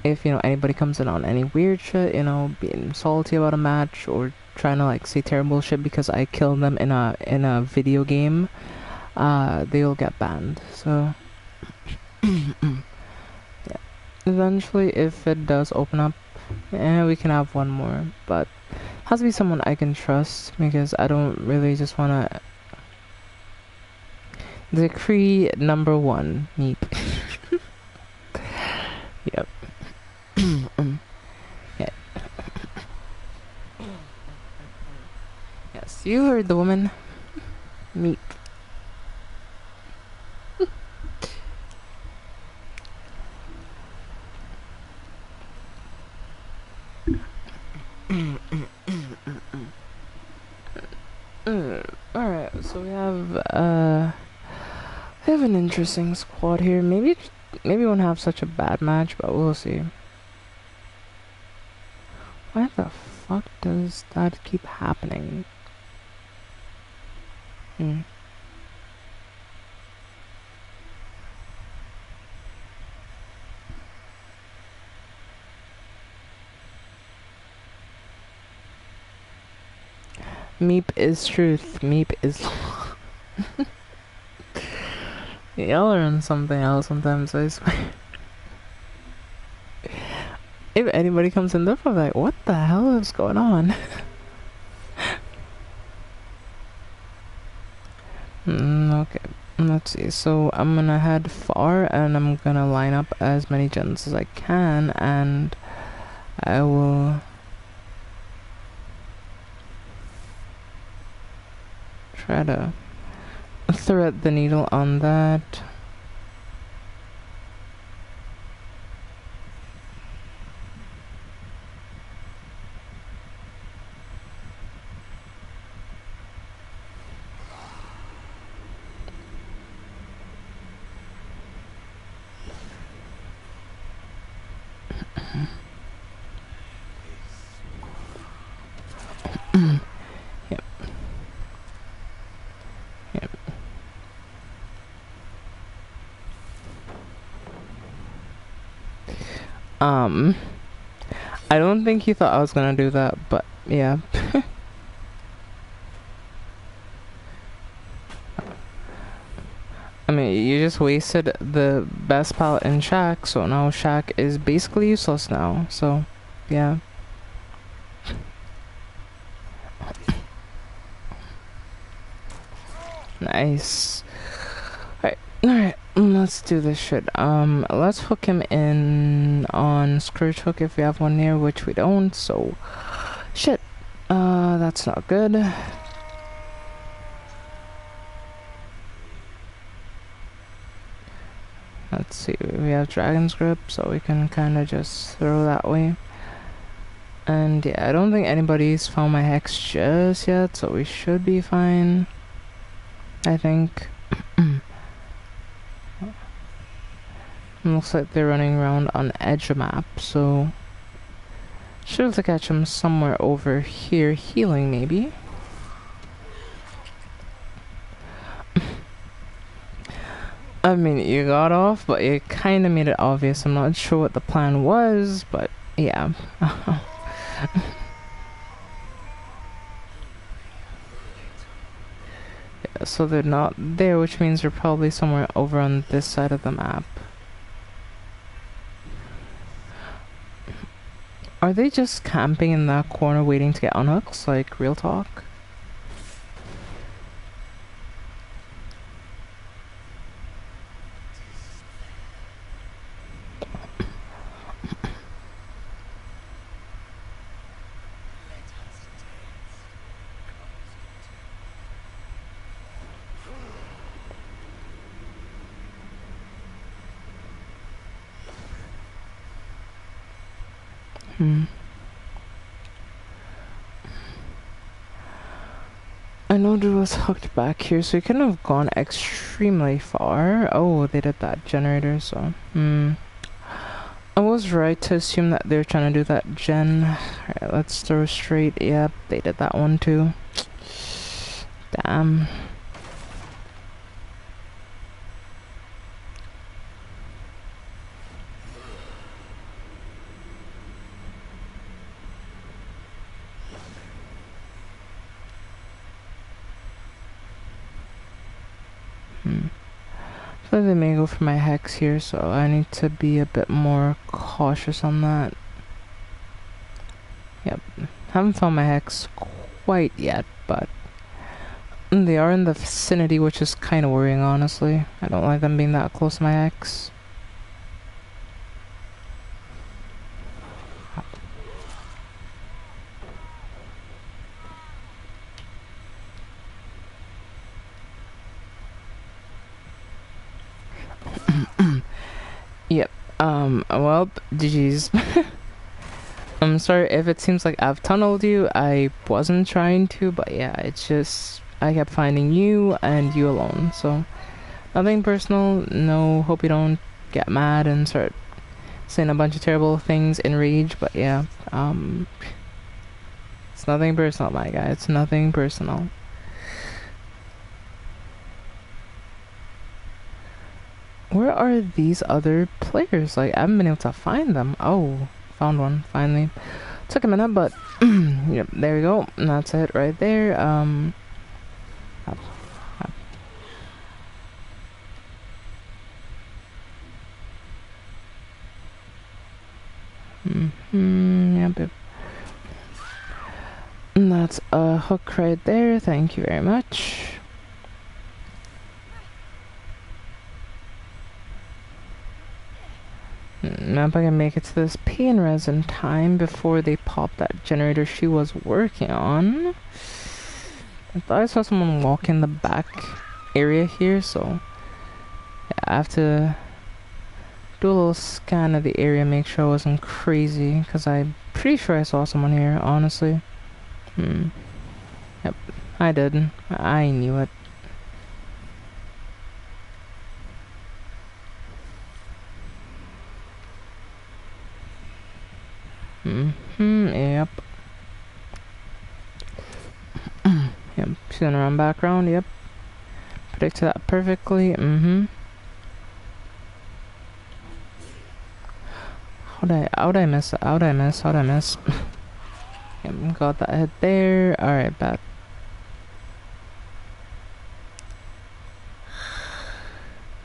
if, you know, anybody comes in on any weird shit, you know, being salty about a match or trying to like say terrible shit because I killed them in a video game, they'll get banned. So yeah, eventually if it does open up, we can have one more, but it has to be someone I can trust, because I don't really just want to decree number 1 meep. Yep. Yeah. Yes, you heard the woman. Meep. Alright, so we have an interesting squad here. Maybe we won't have such a bad match, but we'll see. Why the fuck does that keep happening? Meep is truth. Meep is y'all are on something else sometimes, I swear. If anybody comes in there, I'm like, what the hell is going on? Okay, let's see. So I'm gonna head far, and I'm gonna line up as many gens as I can, and I will try to thread the needle on that. Um, I don't think he thought I was gonna do that, but yeah. I mean, you just wasted the best palette in Shaq, so now Shaq is basically useless now, so, yeah. Nice. Alright, let's do this shit. Let's hook him in on Scourge Hook if we have one near, which we don't, so... Shit. That's not good. Let's see, we have Dragon's Grip, so we can kind of just throw that way. And yeah, I don't think anybody's found my hex just yet, so we should be fine. I think. Looks like they're running around on the edge of map, so should have to catch them somewhere over here healing maybe. I mean, you got off, but you kind of made it obvious. I'm not sure what the plan was, but yeah. Yeah, so they're not there, which means they're probably somewhere over on this side of the map. Are they just camping in that corner waiting to get unhooks? Like, real talk? I know Drew was hooked back here, so he couldn't have gone extremely far. Oh, they did that generator, so... I was right to assume that they're trying to do that gen. Alright, let's throw straight. Yep, they did that one too. Damn. So they may go for my hex here, so I need to be a bit more cautious on that. Yep, haven't found my hex quite yet, but they are in the vicinity, which is kind of worrying, honestly. I don't like them being that close to my hex. Yep, well, GG's. I'm sorry if it seems like I've tunneled you. I wasn't trying to, but yeah, it's just I kept finding you and you alone. So nothing personal. No, hope you don't get mad and start saying a bunch of terrible things in rage. But yeah, it's nothing personal, my guy. It's nothing personal. Where are these other players? Like, I haven't been able to find them. Oh, found one, finally. Took a minute, but yep, there we go. And that's it right there. Up. Yep. And that's a hook right there. Thank you very much. Now if I can make it to this pain res in time before they pop that generator she was working on. I thought I saw someone walk in the back area here, so yeah, I have to do a little scan of the area, make sure I wasn't crazy, because I'm pretty sure I saw someone here, honestly. Yep, I did. I knew it. Yep. Yep, she's gonna run back around, yep. Predicted that perfectly, How How'd I miss? How'd I miss? How'd I miss? Yep, got that hit there. Alright, bet.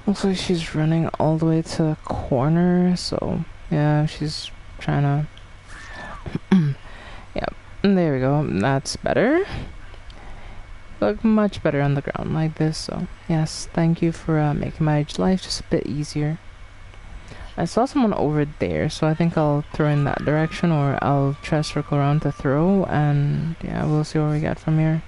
Looks like she's running all the way to the corner, so yeah, she's trying to... Yep, there we go. That's better. Look much better on the ground like this, so yes, thank you for making my life just a bit easier. I saw someone over there, so I think I'll throw in that direction, or I'll try to circle around to throw, and yeah, we'll see what we get from here.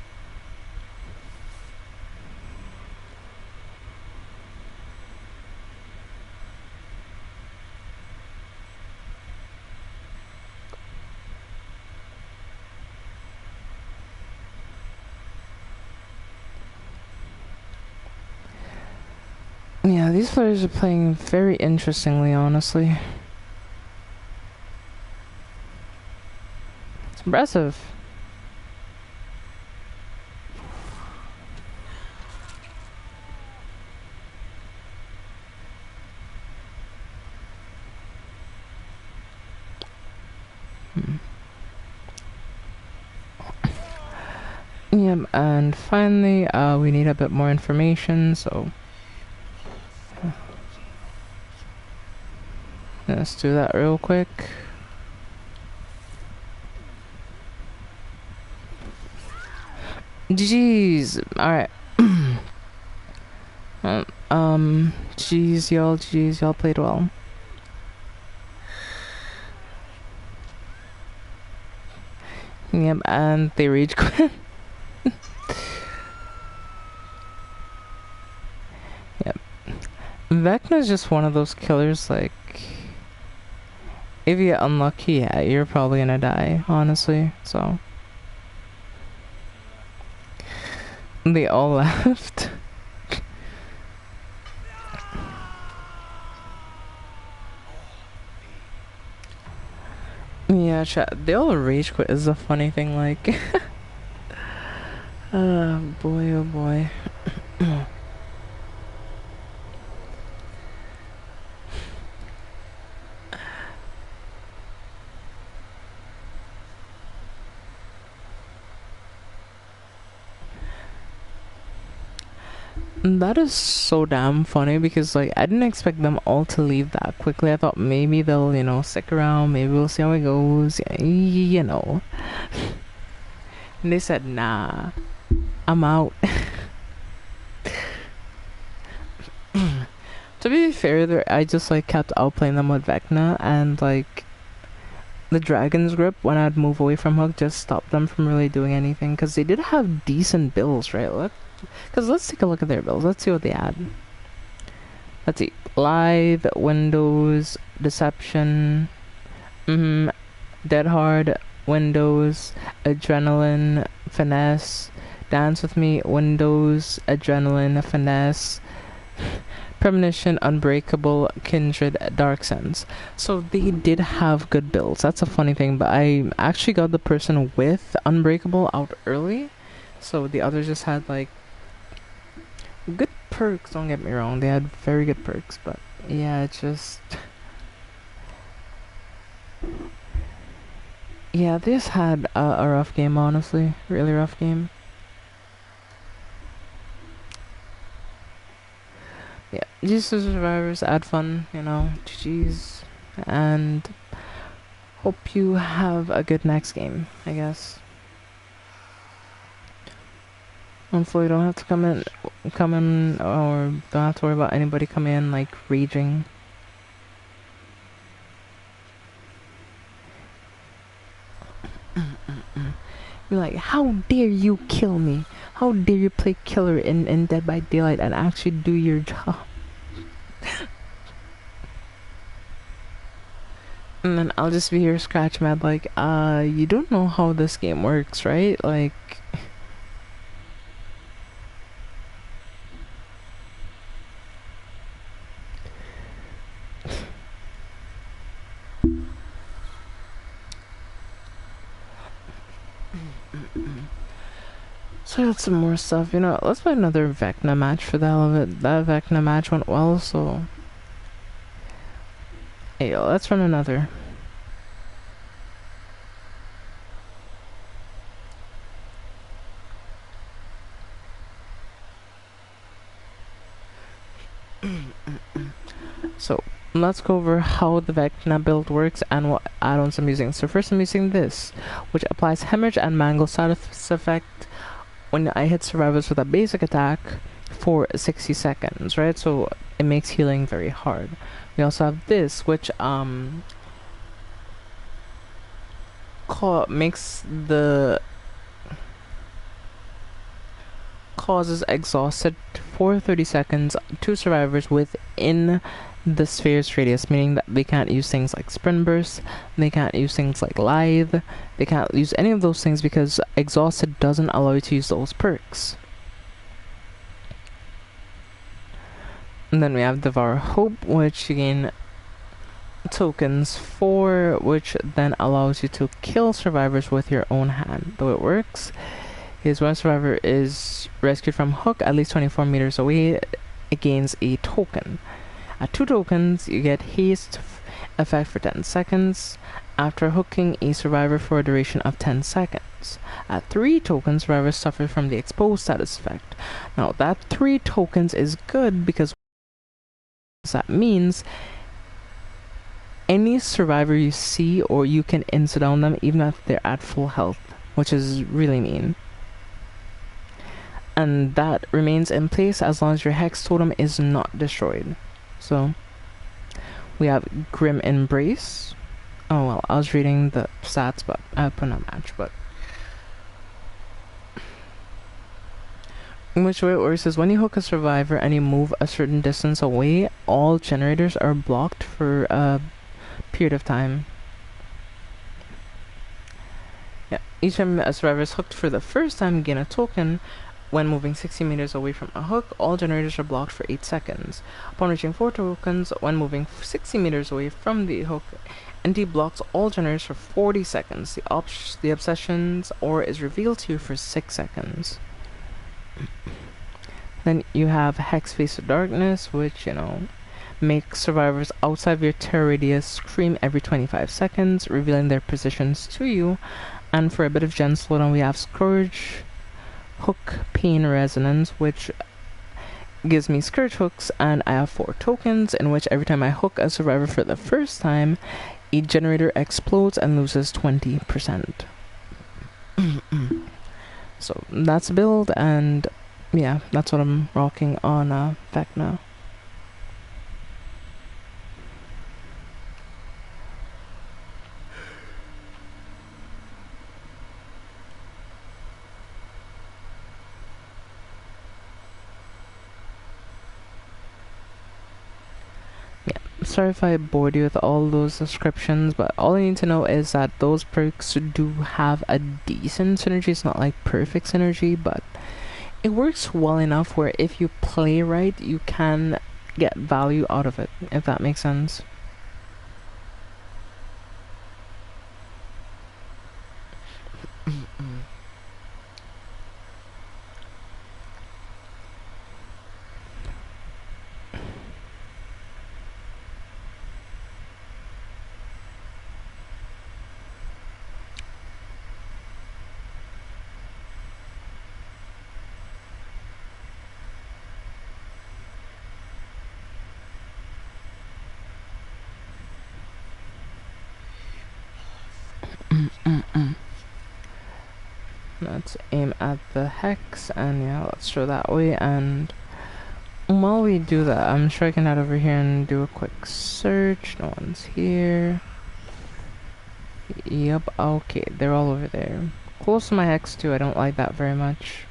Yeah, these players are playing very interestingly, honestly. It's impressive. Yep, and finally, we need a bit more information, so... Let's do that real quick. Jeez, alright. Jeez, y'all played well. Yep, and they rage quit. Yep. Vecna is just one of those killers, like... If you get unlucky, yeah, you're probably gonna die, honestly, so... They all left. Yeah, chat, they all rage quit is a funny thing, like... Oh boy, oh boy. That is so damn funny because, like, I didn't expect them all to leave that quickly. I thought maybe they'll, you know, stick around. Maybe we'll see how it goes. You know. And they said, nah, I'm out. To be fair, I just, like, kept outplaying them with Vecna. And, like, the Dragon's Grip, when I'd move away from Hook, just stopped them from really doing anything. Because they did have decent builds, right? Look. Because let's take a look at their builds. Let's see what they had. Let's see. Lithe, Windows, Deception, Dead Hard, Windows, Adrenaline, Finesse, Dance With Me, Windows, Adrenaline, Finesse, Premonition, Unbreakable, Kindred, Dark Sense. So they did have good builds. That's a funny thing, but I actually got the person with Unbreakable out early. So the others just had, like, good perks, don't get me wrong. They had very good perks, but yeah, it's just... Yeah, this had a rough game, honestly. Really rough game. Yeah, these two survivors had fun, you know. GG's. And hope you have a good next game, I guess. Hopefully you don't have to come in, or don't have to worry about anybody coming in, like, raging. You're like, how dare you kill me? How dare you play killer in Dead by Daylight and actually do your job? And then I'll just be here scratch mad like, you don't know how this game works, right? Like... So I got some more stuff, you know, let's play another Vecna match for the hell of it. That Vecna match went well, so... Hey, let's run another. So let's go over how the Vecna build works and what add-ons I'm using. So first I'm using this, which applies hemorrhage and mangle status effect when I hit survivors with a basic attack for 60 seconds, right? So it makes healing very hard. We also have this, which causes exhausted for 30 seconds to survivors within the sphere's radius, meaning that they can't use things like sprint burst, they can't use things like lithe, they can't use any of those things because exhausted doesn't allow you to use those perks. And then we have Devour Hope, which you gain tokens for, which then allows you to kill survivors with your own hand. The way it works is when a survivor is rescued from hook at least 24 meters away, it gains a token. At 2 tokens, you get haste effect for 10 seconds after hooking a survivor for a duration of 10 seconds. At 3 tokens, survivors suffer from the exposed status effect. Now that 3 tokens is good because that means any survivor you see or you can insta down them even if they're at full health, which is really mean. And that remains in place as long as your hex totem is not destroyed. So we have Grim Embrace. Oh well, I was reading the stats, but I put a match, but which way it works is when you hook a survivor and you move a certain distance away, all generators are blocked for a period of time. Yeah, each time a survivor is hooked for the first time, gain a token. When moving 60 meters away from a hook, all generators are blocked for 8 seconds. Upon reaching 4 tokens, when moving 60 meters away from the hook, NT blocks all generators for 40 seconds. The obsession's aura is revealed to you for 6 seconds. Then you have Hex Face of Darkness, which, makes survivors outside of your terror radius scream every 25 seconds, revealing their positions to you. And for a bit of gen slowdown, we have Scourge Hook Pain Resonance, which gives me Scourge hooks, and I have 4 tokens, in which every time I hook a survivor for the first time, a generator explodes and loses 20%. So that's the build, and yeah, that's what I'm rocking on Vecna. Sorry if I bored you with all those descriptions, but all you need to know is that those perks do have a decent synergy. It's not like perfect synergy, but it works well enough where if you play right, you can get value out of it, if that makes sense. Let's aim at the hex, and yeah, let's throw that way. And while we do that, I'm sure I can head over here and do a quick search. No one's here. Yep, okay, they're all over there. Close to my hex too, I don't like that very much.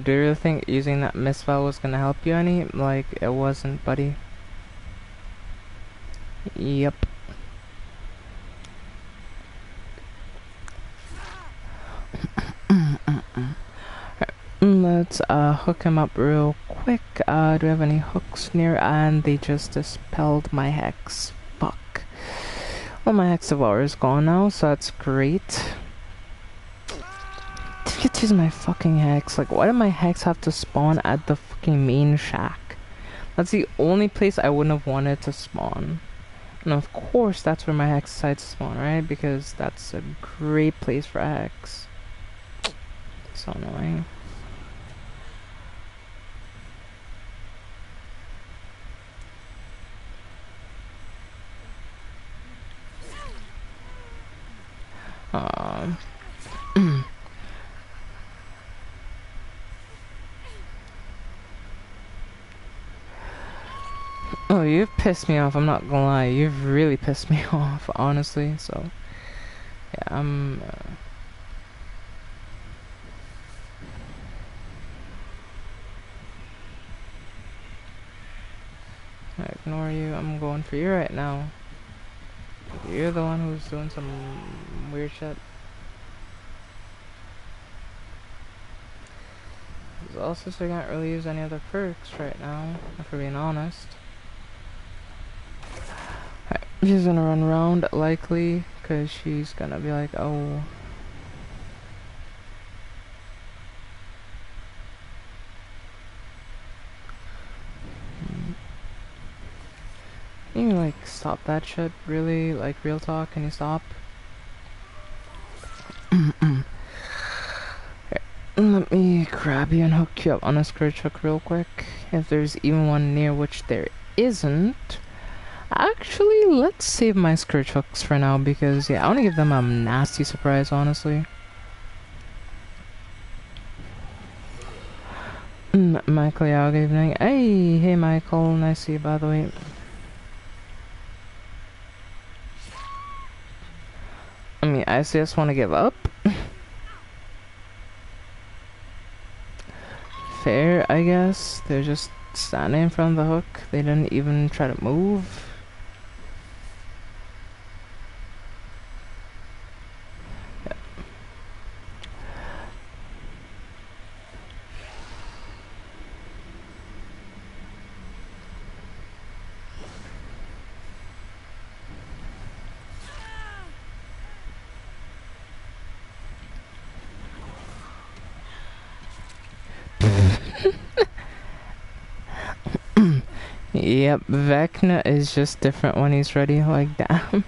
Do you really think using that misfile was gonna help you any? Like, it wasn't, buddy. Yep. Let's hook him up real quick. Do we have any hooks near? And they just dispelled my hex. Fuck. Well, my hex devour is gone now, so that's great. Jeez, my fucking hex. Like, why did my hex have to spawn at the fucking main shack? That's the only place I wouldn't have wanted to spawn. And of course, that's where my hex decides to spawn, right? Because that's a great place for a hex. So annoying. Oh, you've pissed me off, I'm not gonna lie. You've really pissed me off, honestly, so... Yeah, I ignore you, I'm going for you right now. You're the one who's doing some weird shit. Also, so I can't really use any other perks right now, if we're being honest. Right, she's gonna run around, likely, because she's gonna be like, oh... Can you, like, stop that shit, really? Like, real talk, can you stop? Let me grab you and hook you up on a scourge hook real quick. If there's even one near, which there isn't. Actually, let's save my scourge hooks for now because, yeah, I want to give them a nasty surprise, honestly. Michael, yeah, good evening. Hey, Michael, nice to see you, by the way. I mean, I just want to give up. Fair, I guess. They're just standing in front of the hook. They didn't even try to move. Yeah. Yep, Vecna is just different when he's ready, like damn.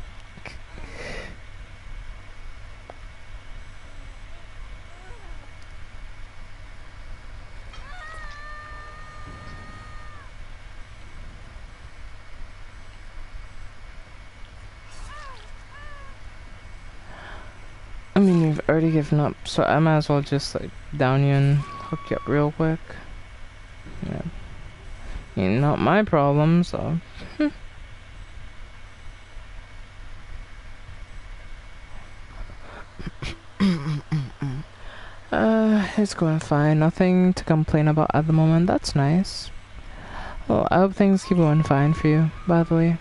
I mean, you've already given up, so I might as well just like down you and hook you up real quick. Yeah. Not my problem, so... It's going fine. Nothing to complain about at the moment. That's nice. Well, I hope things keep going fine for you, by the way.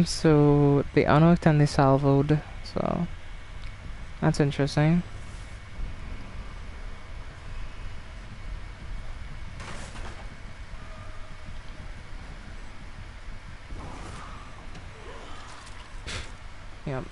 So, they unhooked and they salvoed, so... That's interesting. Yep.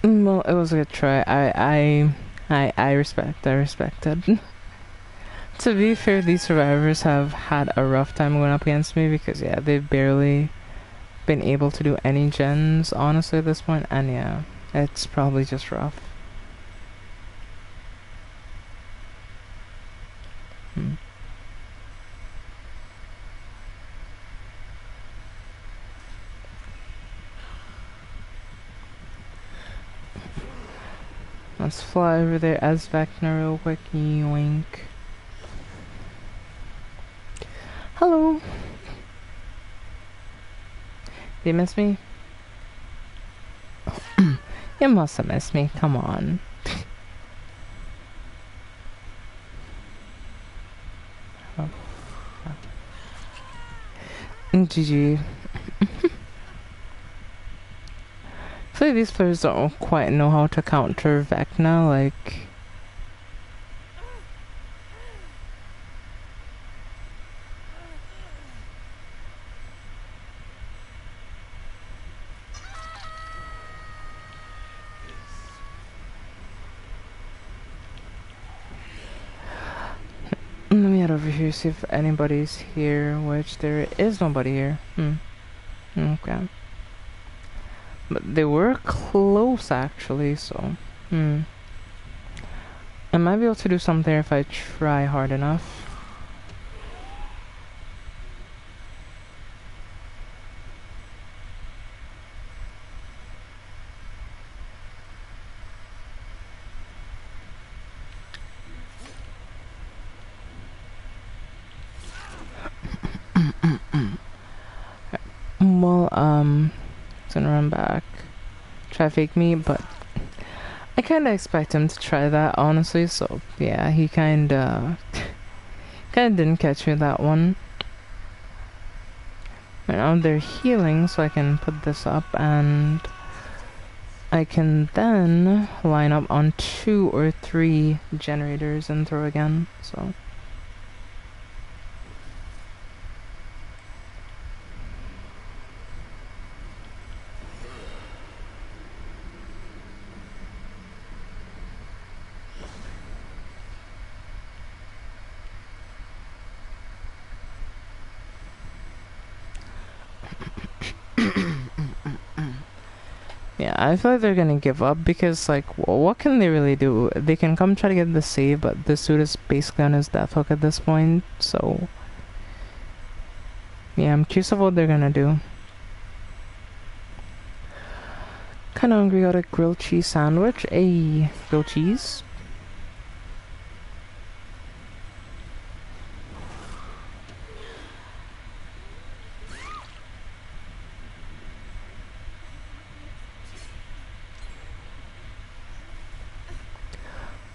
Well, it was a good try. I respected. To be fair, these survivors have had a rough time going up against me because, yeah, they've barely been able to do any gens, honestly, at this point, and yeah, it's probably just rough. Let's fly over there as Vecna real quick. Yoink. Hello. Did you miss me? You must have missed me. Come on. Oh. GG. I feel like these players don't quite know how to counter Vecna, like... Let me head over here, see if anybody's here, which there is nobody here. Okay. But they were close, actually, so... I might be able to do something if I try hard enough. Well, he's gonna run back. Try fake me, but I kinda expect him to try that, honestly, so yeah, he kinda didn't catch me that one. Right now they're healing, so I can put this up, and I can then line up on 2 or 3 generators and throw again, so... Yeah, I feel like they're gonna give up because, like, what can they really do? They can come try to get the save, but this dude is basically on his death hook at this point, so... Yeah, I'm curious of what they're gonna do. Kinda hungry, got a grilled cheese sandwich. A grilled cheese.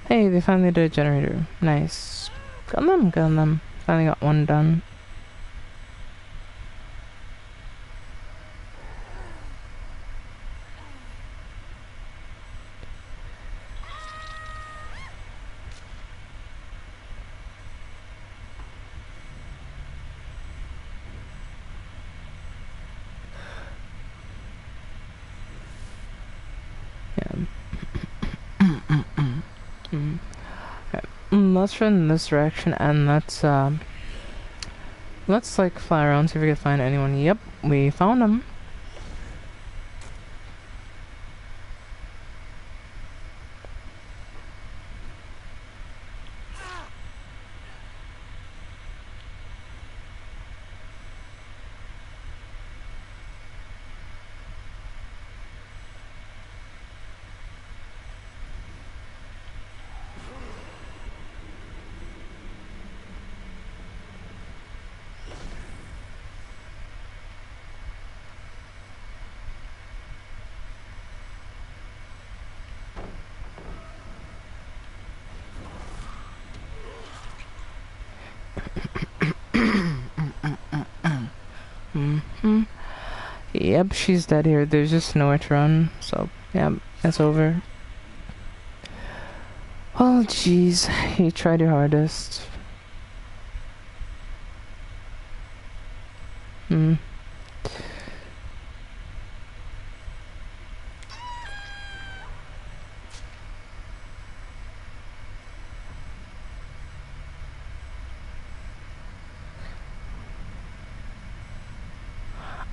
Hey, they finally did a generator. Nice. Got them. Finally got one done. Let's run in this direction and let's like fly around, see if we can find anyone. Yep, we found them. Yep, she's dead here. There's just nowhere to run. So, yep, it's over. Well, jeez, you tried your hardest.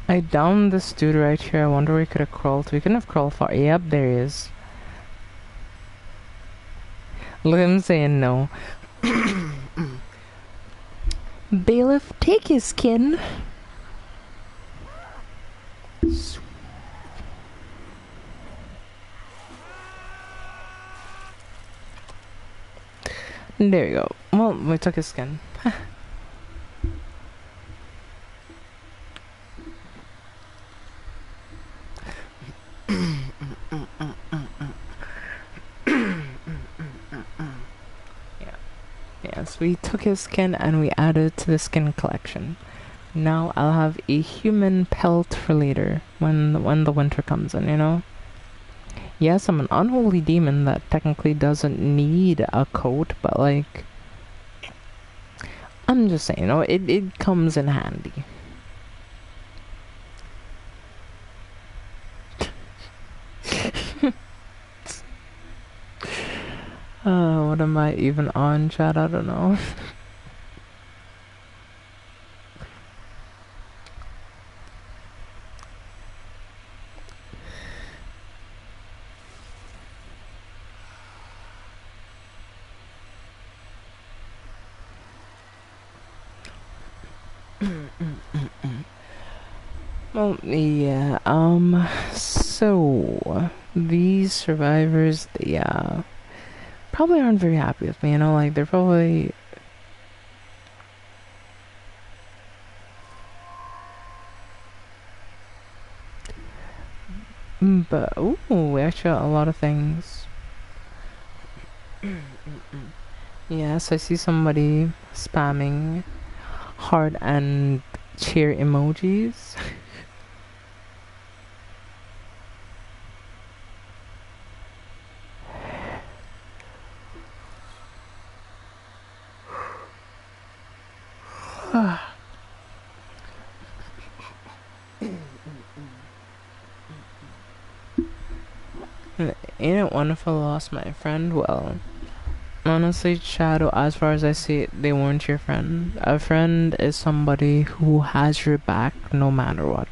I downed this dude right here. I wonder where he could have crawled. We couldn't have crawled far. Yep, there he is. Look at him saying no. Bailiff, take his skin. There you go. Well, we took his skin. Yes, we took his skin and we added it to the skin collection. Now I'll have a human pelt for later when the winter comes in, you know? Yes, I'm an unholy demon that technically doesn't need a coat, but like, I'm just saying, it comes in handy. What am I even on, chat? I don't know. Well, yeah, so, these survivors, they, probably aren't very happy with me, like, they're probably... But, ooh, we actually got a lot of things. Yes, I see somebody spamming heart and cheer emojis. Ain't it wonderful I lost my friend? Well, honestly, Shadow, as far as I see it, they weren't your friend. A friend is somebody who has your back no matter what.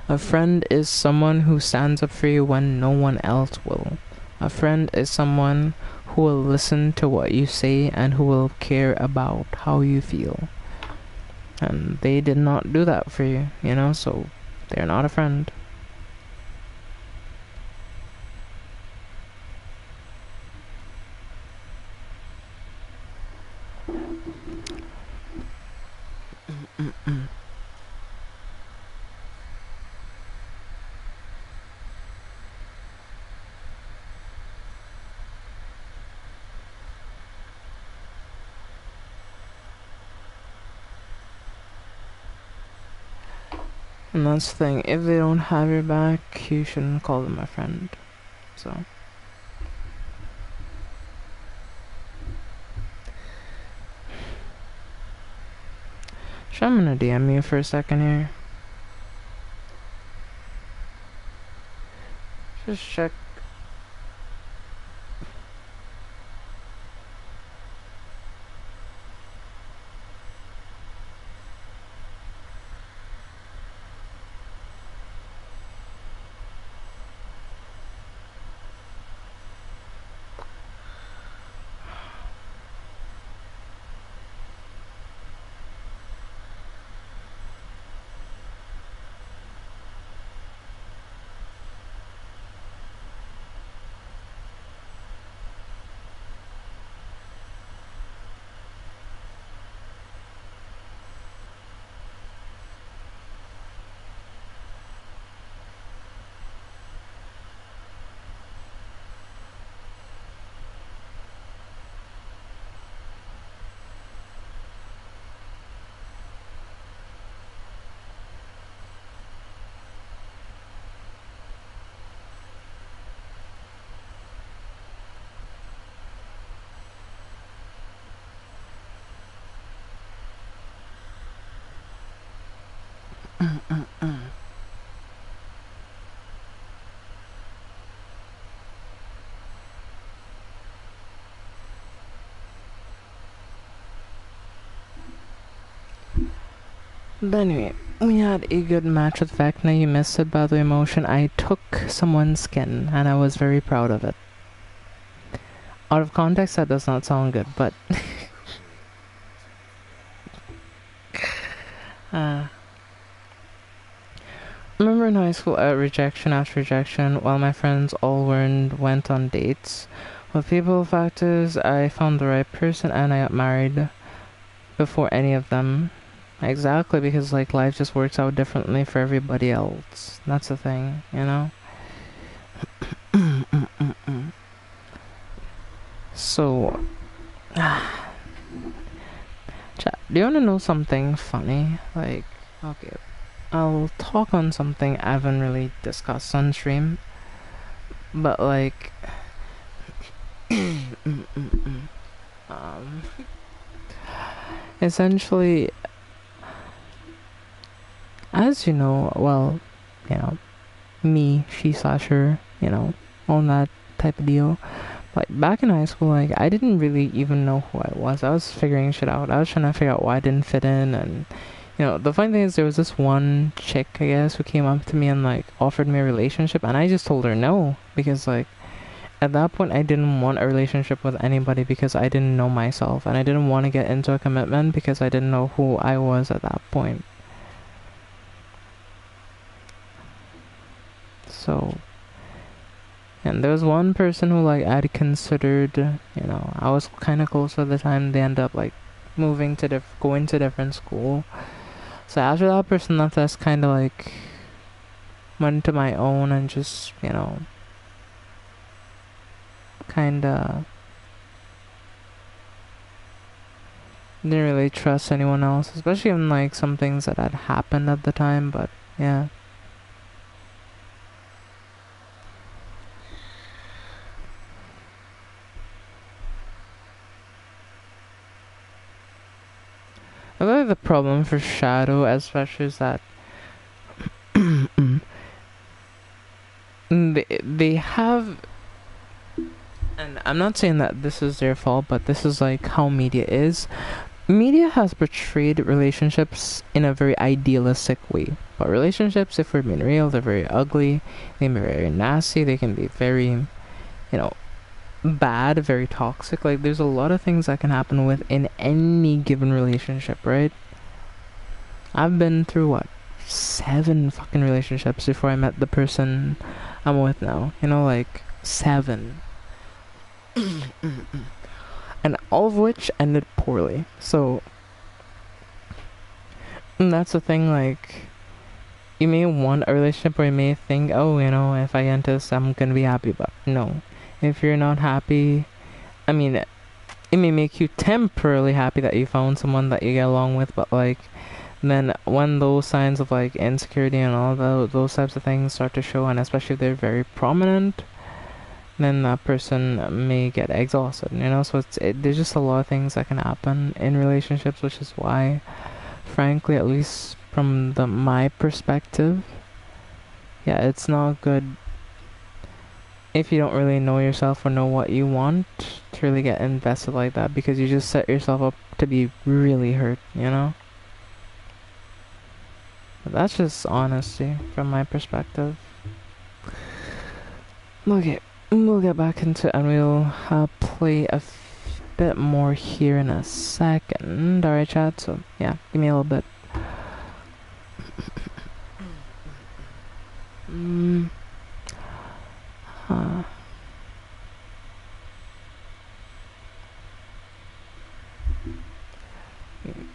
A friend is someone who stands up for you when no one else will. A friend is someone who will listen to what you say and who will care about how you feel. And they did not do that for you, so they're not a friend. And that's the thing, if they don't have your back, you shouldn't call them a friend. So. Sure, I'm gonna DM you for a second here. Just check. But anyway, we had a good match with Vecna. You missed it by the emotion. I took someone's skin and I was very proud of it. Out of context, that does not sound good, but... Remember in high school, rejection after rejection, while my friends all went on dates. With people factors, I found the right person and I got married before any of them. Exactly, because like life just works out differently for everybody else. That's the thing, So, chat, do you want to know something funny? Like, okay, I'll talk on something I haven't really discussed on stream. But like, um, essentially, as you know, well, you know, me, she slash her, you know, all that type of deal. Like back in high school, like I didn't really even know who I was. I was figuring shit out. I was trying to figure out why I didn't fit in, and you know, the funny thing is there was this one chick, I guess, who came up to me and like offered me a relationship, and I just told her no because like at that point I didn't want a relationship with anybody because I didn't know myself, and I didn't want to get into a commitment because I didn't know who I was at that point. So, and there was one person who like I'd considered, you know, I was kind of close at the time. They ended up like moving to going to different school. So after that person left, I was kind of like went to my own and just, you know, kind of didn't really trust anyone else, especially in like some things that had happened at the time. But yeah. I feel like the problem for Shadow, especially, is that they have, and I'm not saying that this is their fault, but this is like how media is. Media has portrayed relationships in a very idealistic way, but relationships, if we're being real, they're very ugly. They can be very nasty. They can be very, you know, bad, very toxic. Like there's a lot of things that can happen within any given relationship, right? I've been through what, 7 fucking relationships before I met the person I'm with now. You know, like 7. And all of which ended poorly. So that's the thing, like you may want a relationship where you may think, oh, you know, if I get into this I'm gonna be happy, but no. If you're not happy, I mean, it may make you temporarily happy that you found someone that you get along with, but like then when those signs of like insecurity and all those types of things start to show, and especially if they're very prominent, then that person may get exhausted, you know. So there's just a lot of things that can happen in relationships, which is why, frankly, at least from my perspective, yeah, it's not good if you don't really know yourself or know what you want to really get invested like that, because you just set yourself up to be really hurt, you know. But that's just honesty from my perspective. Okay, we'll get back into it and we'll play a bit more here in a second. Alright, chat? So, yeah, give me a little bit.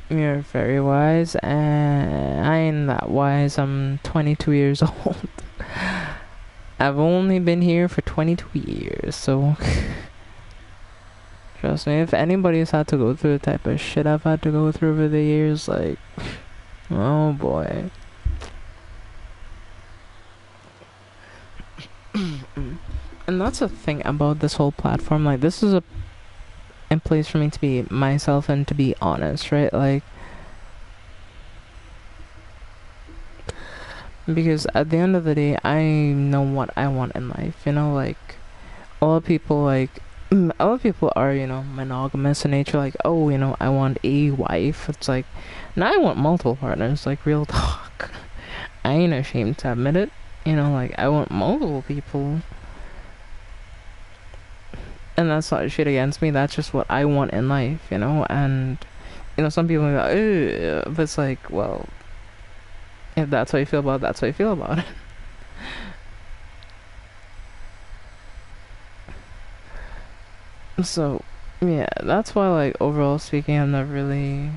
You're very wise, and I ain't that wise. I'm 22 years old. I've only been here for 22 years, so trust me, if anybody's had to go through the type of shit I've had to go through over the years, like, oh boy. And that's the thing about this whole platform, like, this is a place for me to be myself and to be honest, right? Like, because at the end of the day, I know what I want in life, you know. Like, a lot of people are, you know, monogamous in nature, like, oh, you know, I want a wife. It's like, now I want multiple partners, like, real talk. I ain't ashamed to admit it, you know, like, I want multiple people. And that's not shit against me, that's just what I want in life, you know. And, you know, some people are like, ugh, but it's like, well, if that's how you feel about it, that's how you feel about it. So, yeah, that's why, like, overall speaking, I'm not really,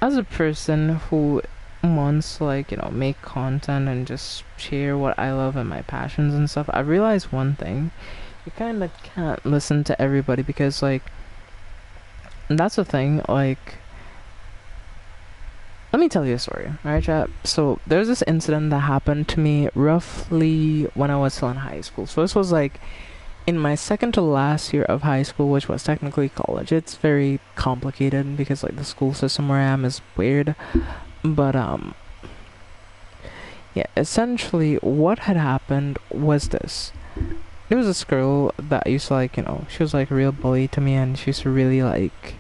as a person who wants to, like, you know, make content and just share what I love and my passions and stuff, I realized one thing. You kind of can't listen to everybody, because, like, that's the thing, like, let me tell you a story, alright, chat? So there's this incident that happened to me roughly when I was still in high school. So this was like in my second to last year of high school, which was technically college. It's very complicated because like the school system where I am is weird. But yeah, essentially what had happened was this. There was this girl that I used to like, she was like a real bully to me, and she used to really like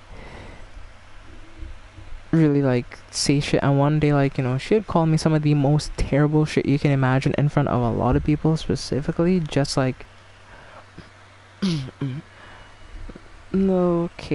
say shit. And one day, like, she had called me some of the most terrible shit you can imagine in front of a lot of people, specifically just like okay.